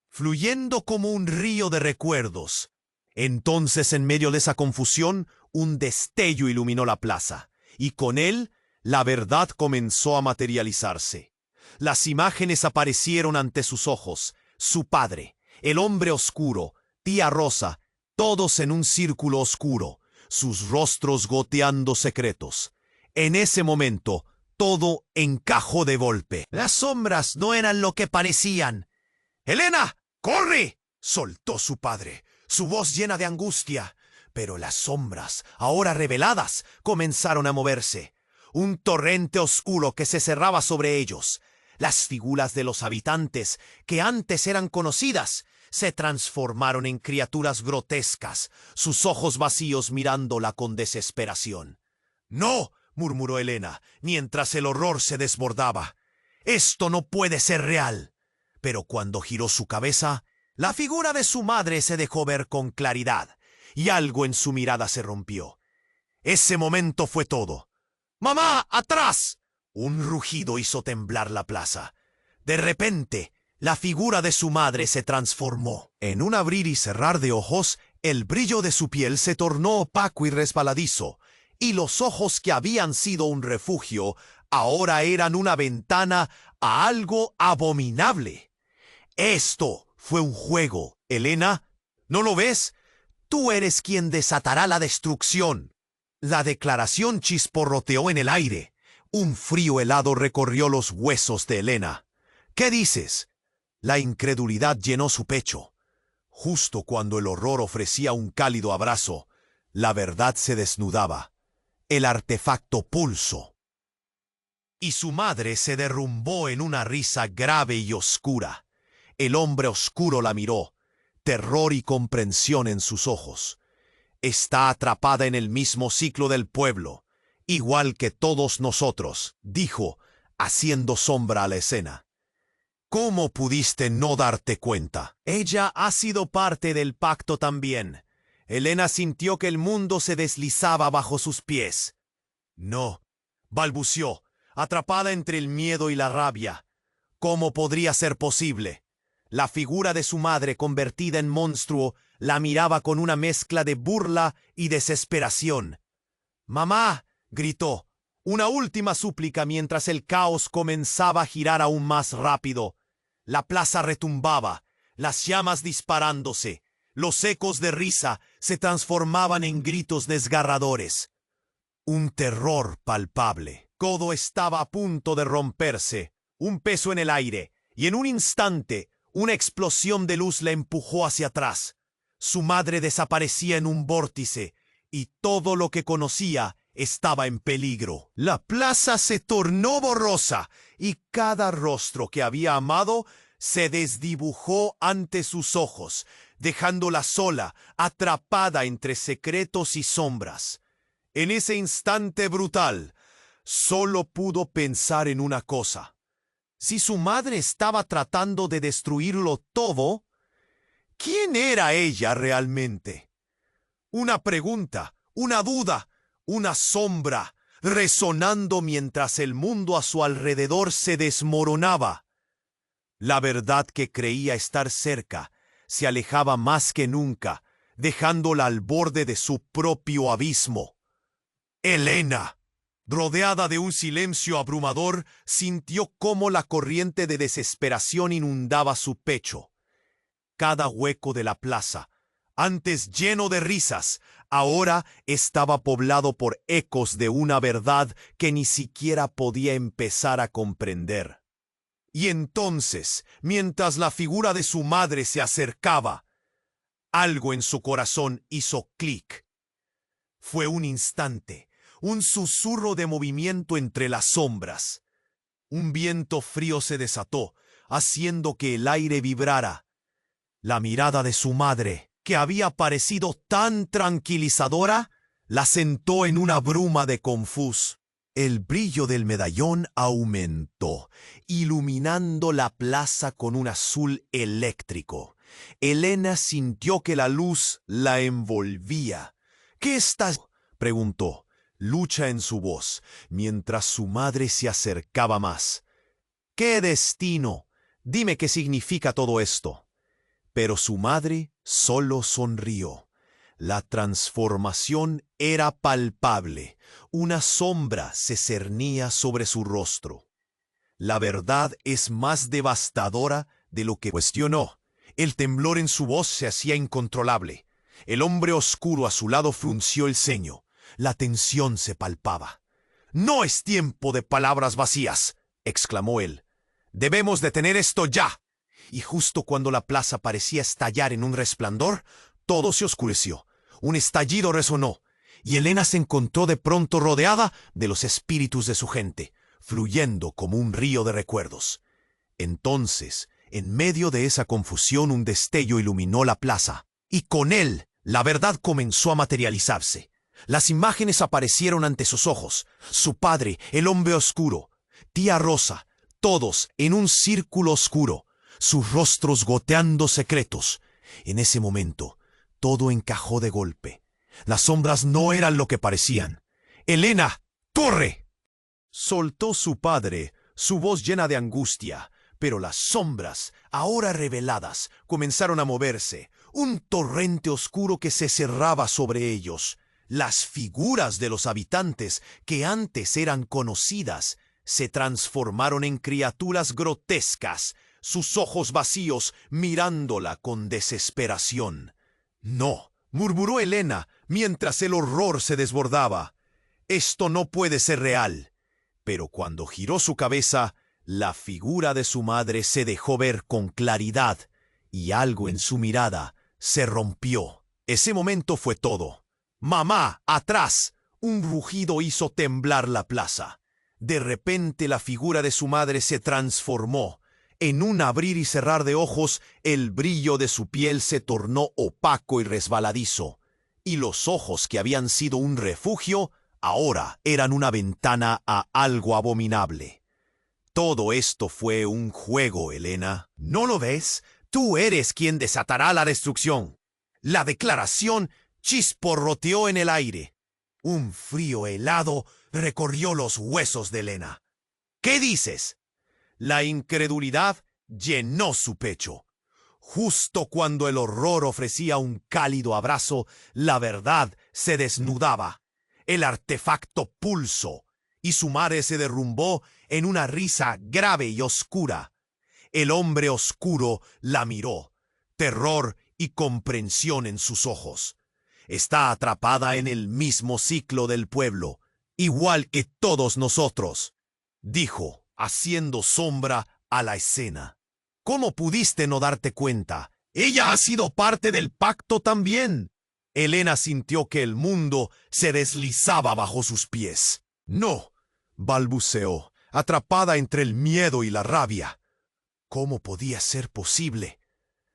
fluyendo como un río de recuerdos. Entonces, en medio de esa confusión, un destello iluminó la plaza, y con él la verdad comenzó a materializarse. Las imágenes aparecieron ante sus ojos: su padre, el hombre oscuro, tía Rosa, todos en un círculo oscuro, sus rostros goteando secretos. En ese momento, todo encajó de golpe. Las sombras no eran lo que parecían. —¡Elena, corre! —soltó su padre, su voz llena de angustia. Pero las sombras, ahora reveladas, comenzaron a moverse. Un torrente oscuro que se cerraba sobre ellos. Las figuras de los habitantes, que antes eran conocidas, se transformaron en criaturas grotescas, sus ojos vacíos mirándola con desesperación. —¡No! —murmuró Elena, mientras el horror se desbordaba. —Esto no puede ser real. Pero cuando giró su cabeza, La figura de su madre se dejó ver con claridad, y algo en su mirada se rompió. Ese momento fue todo. ¡Mamá, atrás! Un rugido hizo temblar la plaza. De repente, la figura de su madre se transformó. En un abrir y cerrar de ojos, el brillo de su piel se tornó opaco y resbaladizo, y los ojos que habían sido un refugio, ahora eran una ventana a algo abominable. Esto fue un juego, Elena. ¿No lo ves? Tú eres quien desatará la destrucción. La declaración chisporroteó en el aire. Un frío helado recorrió los huesos de Elena. ¿Qué dices? La incredulidad llenó su pecho. Justo cuando el horror ofrecía un cálido abrazo, la verdad se desnudaba. El artefacto pulso. Y su madre se derrumbó en una risa grave y oscura. El hombre oscuro la miró, terror y comprensión en sus ojos. Está atrapada en el mismo ciclo del pueblo, igual que todos nosotros, dijo, haciendo sombra a la escena. ¿Cómo pudiste no darte cuenta? Ella ha sido parte del pacto también. Elena sintió que el mundo se deslizaba bajo sus pies. No, balbuceó, atrapada entre el miedo y la rabia. ¿Cómo podría ser posible? La figura de su madre, convertida en monstruo, la miraba con una mezcla de burla y desesperación. «¡Mamá!», gritó, una última súplica mientras el caos comenzaba a girar aún más rápido. La plaza retumbaba, las llamas disparándose, los ecos de risa se transformaban en gritos desgarradores. Un terror palpable. Todo estaba a punto de romperse, un peso en el aire, y en un instante, una explosión de luz la empujó hacia atrás. Su madre desaparecía en un vórtice, y todo lo que conocía estaba en peligro. La plaza se tornó borrosa, y cada rostro que había amado se desdibujó ante sus ojos, dejándola sola, atrapada entre secretos y sombras. En ese instante brutal, solo pudo pensar en una cosa. Si su madre estaba tratando de destruirlo todo, ¿quién era ella realmente? Una pregunta, una duda, una sombra, resonando mientras el mundo a su alrededor se desmoronaba. La verdad que creía estar cerca se alejaba más que nunca, dejándola al borde de su propio abismo. Elena, rodeada de un silencio abrumador, sintió cómo la corriente de desesperación inundaba su pecho. Cada hueco de la plaza, antes lleno de risas, ahora estaba poblado por ecos de una verdad que ni siquiera podía empezar a comprender. Y entonces, mientras la figura de su madre se acercaba, algo en su corazón hizo clic. Fue un instante, un susurro de movimiento entre las sombras. Un viento frío se desató, haciendo que el aire vibrara. La mirada de su madre, que había parecido tan tranquilizadora, la sentó en una bruma de confus. El brillo del medallón aumentó, iluminando la plaza con un azul eléctrico. Elena sintió que la luz la envolvía. «¿Qué estás?», preguntó, lucha en su voz, mientras su madre se acercaba más. «¿Qué destino? Dime qué significa todo esto». Pero su madre solo sonrió. La transformación era palpable. Una sombra se cernía sobre su rostro. La verdad es más devastadora de lo que cuestionó. El temblor en su voz se hacía incontrolable. El hombre oscuro a su lado frunció el ceño. La tensión se palpaba. «No es tiempo de palabras vacías», exclamó él. «Debemos detener esto ya». Y justo cuando la plaza parecía estallar en un resplandor, todo se oscureció. Un estallido resonó, y Elena se encontró de pronto rodeada de los espíritus de su gente, fluyendo como un río de recuerdos. Entonces, en medio de esa confusión, un destello iluminó la plaza, y con él la verdad comenzó a materializarse. Las imágenes aparecieron ante sus ojos: su padre, el hombre oscuro, tía Rosa, todos en un círculo oscuro. sus rostros goteando secretos. En ese momento, todo encajó de golpe. Las sombras no eran lo que parecían. «¡Elena, corre!», soltó su padre, su voz llena de angustia. Pero las sombras, ahora reveladas, comenzaron a moverse. Un torrente oscuro que se cerraba sobre ellos. Las figuras de los habitantes, que antes eran conocidas, se transformaron en criaturas grotescas, sus ojos vacíos mirándola con desesperación. «No», murmuró Elena, mientras el horror se desbordaba. «Esto no puede ser real». Pero cuando giró su cabeza, la figura de su madre se dejó ver con claridad, y algo en su mirada se rompió. Ese momento fue todo. «¡Mamá, atrás!», un rugido hizo temblar la plaza. De repente la figura de su madre se transformó. En un abrir y cerrar de ojos, el brillo de su piel se tornó opaco y resbaladizo, y los ojos que habían sido un refugio, ahora eran una ventana a algo abominable. «Todo esto fue un juego, Elena. ¿No lo ves? Tú eres quien desatará la destrucción». La declaración chisporroteó en el aire. Un frío helado recorrió los huesos de Elena. «¿Qué dices?». La incredulidad llenó su pecho. Justo cuando el horror ofrecía un cálido abrazo, la verdad se desnudaba. El artefacto pulsó, y su madre se derrumbó en una risa grave y oscura. El hombre oscuro la miró, terror y comprensión en sus ojos. «Está atrapada en el mismo ciclo del pueblo, igual que todos nosotros», dijo, haciendo sombra a la escena. «¿Cómo pudiste no darte cuenta? Ella ha sido parte del pacto también». Elena sintió que el mundo se deslizaba bajo sus pies. «No», balbuceó, atrapada entre el miedo y la rabia. ¿Cómo podía ser posible?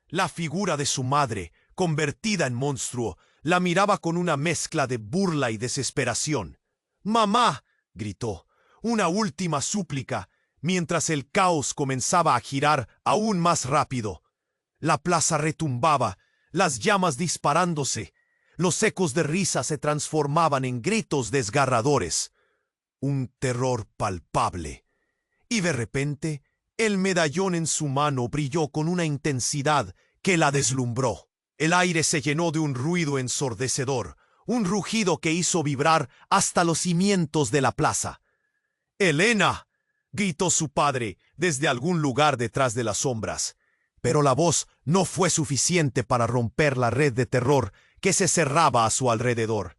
La figura de su madre, convertida en monstruo, la miraba con una mezcla de burla y desesperación. «¡Mamá!», gritó, una última súplica, mientras el caos comenzaba a girar aún más rápido. La plaza retumbaba, las llamas disparándose. Los ecos de risa se transformaban en gritos desgarradores. Un terror palpable. Y de repente, el medallón en su mano brilló con una intensidad que la deslumbró. El aire se llenó de un ruido ensordecedor, un rugido que hizo vibrar hasta los cimientos de la plaza. «¡Elena!», gritó su padre desde algún lugar detrás de las sombras. Pero la voz no fue suficiente para romper la red de terror que se cerraba a su alrededor.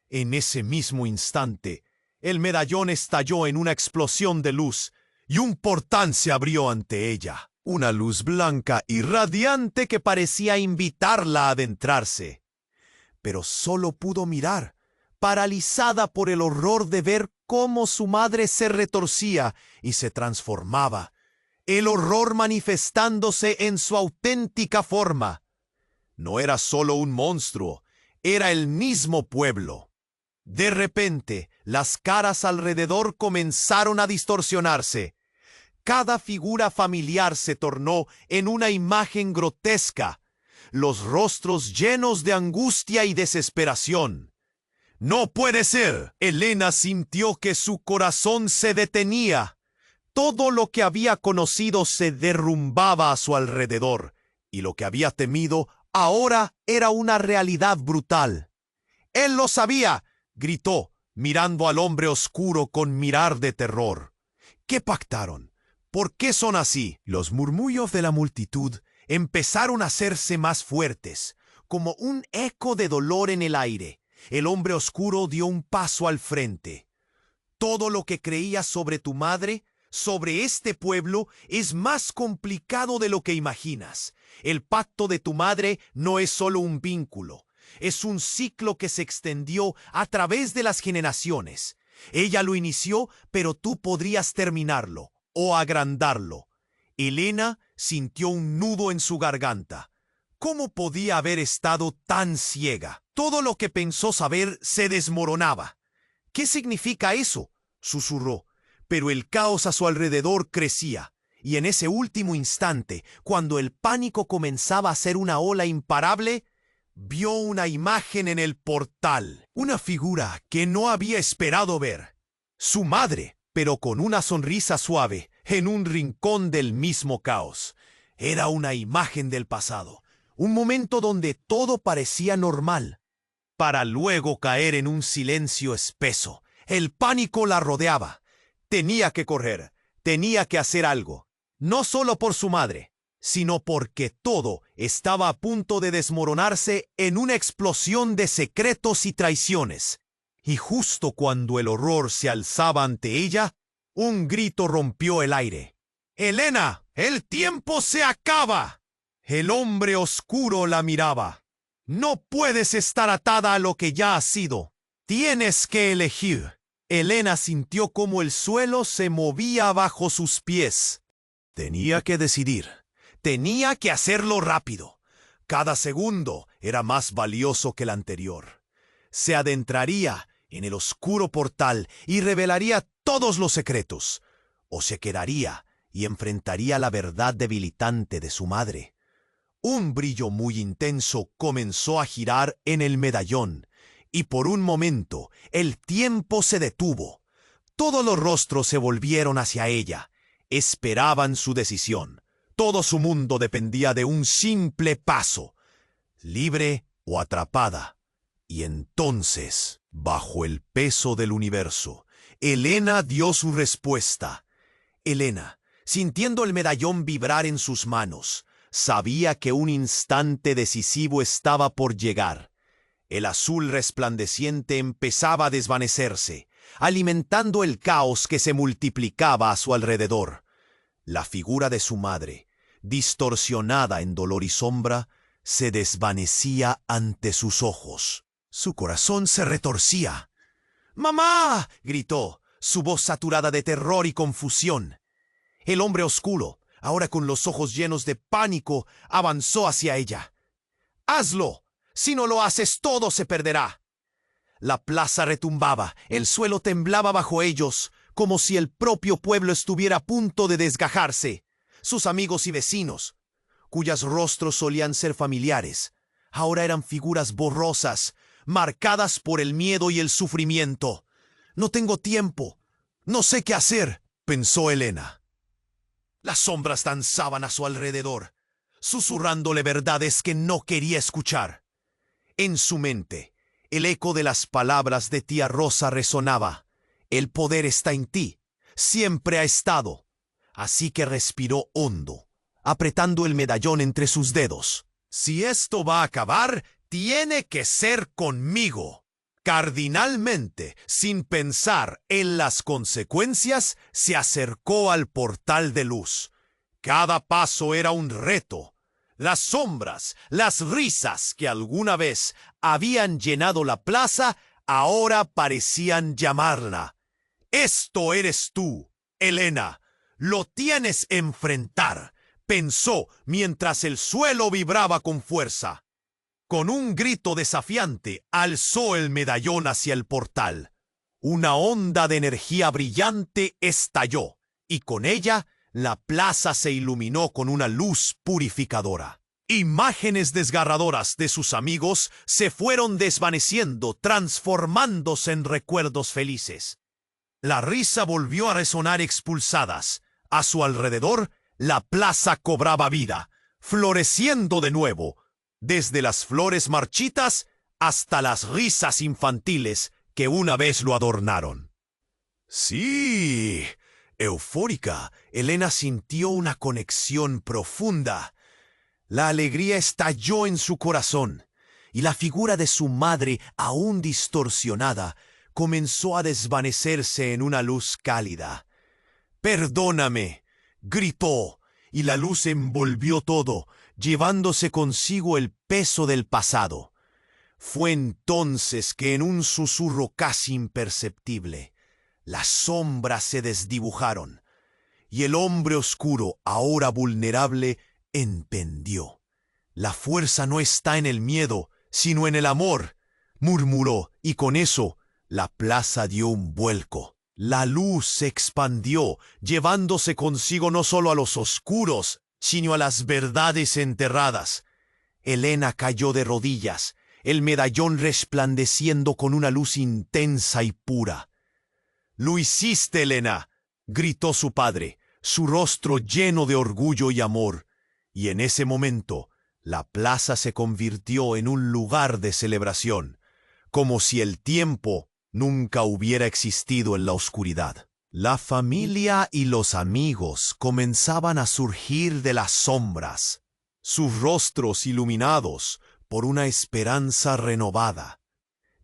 En ese mismo instante, el medallón estalló en una explosión de luz y un portal se abrió ante ella. Una luz blanca y radiante que parecía invitarla a adentrarse. Pero solo pudo mirar, paralizada por el horror de ver cómo su madre se retorcía y se transformaba, el horror manifestándose en su auténtica forma. No era solo un monstruo, era el mismo pueblo. De repente, las caras alrededor comenzaron a distorsionarse. Cada figura familiar se tornó en una imagen grotesca, los rostros llenos de angustia y desesperación. «¡No puede ser!», Elena sintió que su corazón se detenía. Todo lo que había conocido se derrumbaba a su alrededor, y lo que había temido ahora era una realidad brutal. «¡Él lo sabía!», gritó, mirando al hombre oscuro con mirar de terror. «¿Qué pactaron? ¿Por qué son así?». Los murmullos de la multitud empezaron a hacerse más fuertes, como un eco de dolor en el aire. El hombre oscuro dio un paso al frente. «Todo lo que creías sobre tu madre, sobre este pueblo, es más complicado de lo que imaginas. El pacto de tu madre no es solo un vínculo, es un ciclo que se extendió a través de las generaciones. Ella lo inició, pero tú podrías terminarlo o agrandarlo». Elena sintió un nudo en su garganta. ¿Cómo podía haber estado tan ciega? Todo lo que pensó saber se desmoronaba. «¿Qué significa eso?», susurró, pero el caos a su alrededor crecía, Y en ese último instante, cuando el pánico comenzaba a ser una ola imparable, vio una imagen en el portal, una figura que no había esperado ver. Su madre, pero con una sonrisa suave, en un rincón del mismo caos. Era una imagen del pasado, un momento donde todo parecía normal, para luego caer en un silencio espeso. El pánico la rodeaba. Tenía que correr, tenía que hacer algo, no solo por su madre, sino porque todo estaba a punto de desmoronarse en una explosión de secretos y traiciones. Y justo cuando el horror se alzaba ante ella, un grito rompió el aire. «¡Elena! ¡El tiempo se acaba!». El hombre oscuro la miraba. «No puedes estar atada a lo que ya has sido. Tienes que elegir». Elena sintió cómo el suelo se movía bajo sus pies. Tenía que decidir. Tenía que hacerlo rápido. Cada segundo era más valioso que el anterior. Se adentraría en el oscuro portal y revelaría todos los secretos, o se quedaría y enfrentaría la verdad debilitante de su madre. Un brillo muy intenso comenzó a girar en el medallón, y por un momento el tiempo se detuvo. Todos los rostros se volvieron hacia ella. Esperaban su decisión. Todo su mundo dependía de un simple paso, libre o atrapada. Y entonces, bajo el peso del universo, Elena dio su respuesta. Elena, sintiendo el medallón vibrar en sus manos, sabía que un instante decisivo estaba por llegar. El azul resplandeciente empezaba a desvanecerse, alimentando el caos que se multiplicaba a su alrededor. La figura de su madre, distorsionada en dolor y sombra, se desvanecía ante sus ojos. Su corazón se retorcía. «¡Mamá!», gritó, su voz saturada de terror y confusión. El hombre oscuro, ahora con los ojos llenos de pánico, avanzó hacia ella. «¡Hazlo! Si no lo haces, todo se perderá». La plaza retumbaba, el suelo temblaba bajo ellos, como si el propio pueblo estuviera a punto de desgajarse. Sus amigos y vecinos, cuyos rostros solían ser familiares, ahora eran figuras borrosas, marcadas por el miedo y el sufrimiento. «No tengo tiempo, no sé qué hacer», pensó Elena. Las sombras danzaban a su alrededor, susurrándole verdades que no quería escuchar. En su mente, el eco de las palabras de tía Rosa resonaba. «El poder está en ti, siempre ha estado». Así que respiró hondo, apretando el medallón entre sus dedos. «Si esto va a acabar, tiene que ser conmigo». Cardinalmente, sin pensar en las consecuencias, se acercó al portal de luz. Cada paso era un reto. Las sombras, las risas que alguna vez habían llenado la plaza, ahora parecían llamarla. «Esto eres tú, Elena. Lo tienes que enfrentar», pensó mientras el suelo vibraba con fuerza. Con un grito desafiante, alzó el medallón hacia el portal. Una onda de energía brillante estalló, y con ella la plaza se iluminó con una luz purificadora. Imágenes desgarradoras de sus amigos se fueron desvaneciendo, transformándose en recuerdos felices. La risa volvió a resonar expulsadas. A su alrededor, la plaza cobraba vida, floreciendo de nuevo, desde las flores marchitas hasta las risas infantiles que una vez lo adornaron. Sí, eufórica, Elena sintió una conexión profunda. La alegría estalló en su corazón, y la figura de su madre, aún distorsionada, comenzó a desvanecerse en una luz cálida. «Perdóname», gritó, y la luz envolvió todo, llevándose consigo el peso del pasado. Fue entonces que en un susurro casi imperceptible, las sombras se desdibujaron, y el hombre oscuro, ahora vulnerable, entendió. «La fuerza no está en el miedo, sino en el amor», murmuró, y con eso la plaza dio un vuelco. La luz se expandió, llevándose consigo no solo a los oscuros, sino a las verdades enterradas. Helena cayó de rodillas, el medallón resplandeciendo con una luz intensa y pura. «¡Lo hiciste, Helena!», gritó su padre, su rostro lleno de orgullo y amor. Y en ese momento, la plaza se convirtió en un lugar de celebración, como si el tiempo nunca hubiera existido en la oscuridad. La familia y los amigos comenzaban a surgir de las sombras, sus rostros iluminados por una esperanza renovada.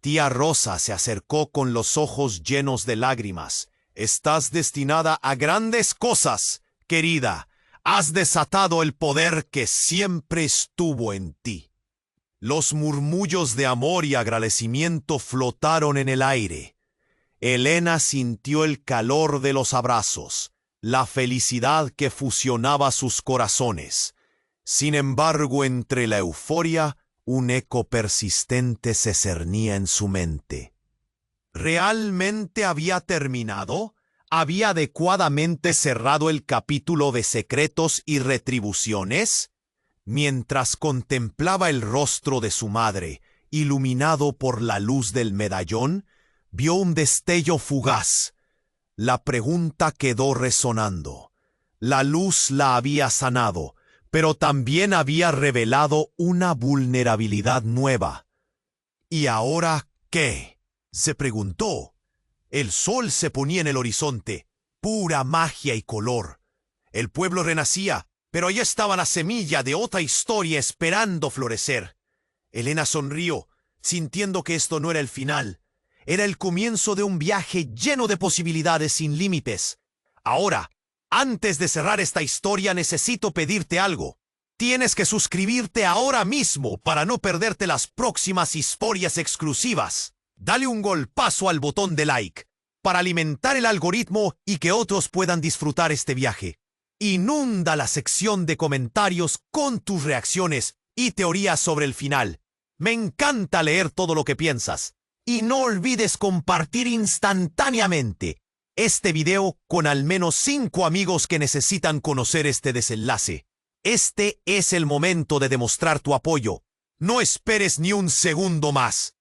Tía Rosa se acercó con los ojos llenos de lágrimas. «Estás destinada a grandes cosas, querida. Has desatado el poder que siempre estuvo en ti». Los murmullos de amor y agradecimiento flotaron en el aire. Helena sintió el calor de los abrazos, la felicidad que fusionaba sus corazones. Sin embargo, entre la euforia, un eco persistente se cernía en su mente. ¿Realmente había terminado? ¿Había adecuadamente cerrado el capítulo de secretos y retribuciones? Mientras contemplaba el rostro de su madre, iluminado por la luz del medallón, vio un destello fugaz. La pregunta quedó resonando. La luz la había sanado, pero también había revelado una vulnerabilidad nueva. ¿Y ahora qué?, se preguntó. El sol se ponía en el horizonte, pura magia y color. El pueblo renacía, pero allí estaba la semilla de otra historia esperando florecer. Helena sonrió, sintiendo que esto no era el final. Era el comienzo de un viaje lleno de posibilidades sin límites. Ahora, antes de cerrar esta historia, necesito pedirte algo. Tienes que suscribirte ahora mismo para no perderte las próximas historias exclusivas. Dale un golpazo al botón de like para alimentar el algoritmo y que otros puedan disfrutar este viaje. Inunda la sección de comentarios con tus reacciones y teorías sobre el final. Me encanta leer todo lo que piensas. Y no olvides compartir instantáneamente este video con al menos 5 amigos que necesitan conocer este desenlace. Este es el momento de demostrar tu apoyo. No esperes ni un segundo más.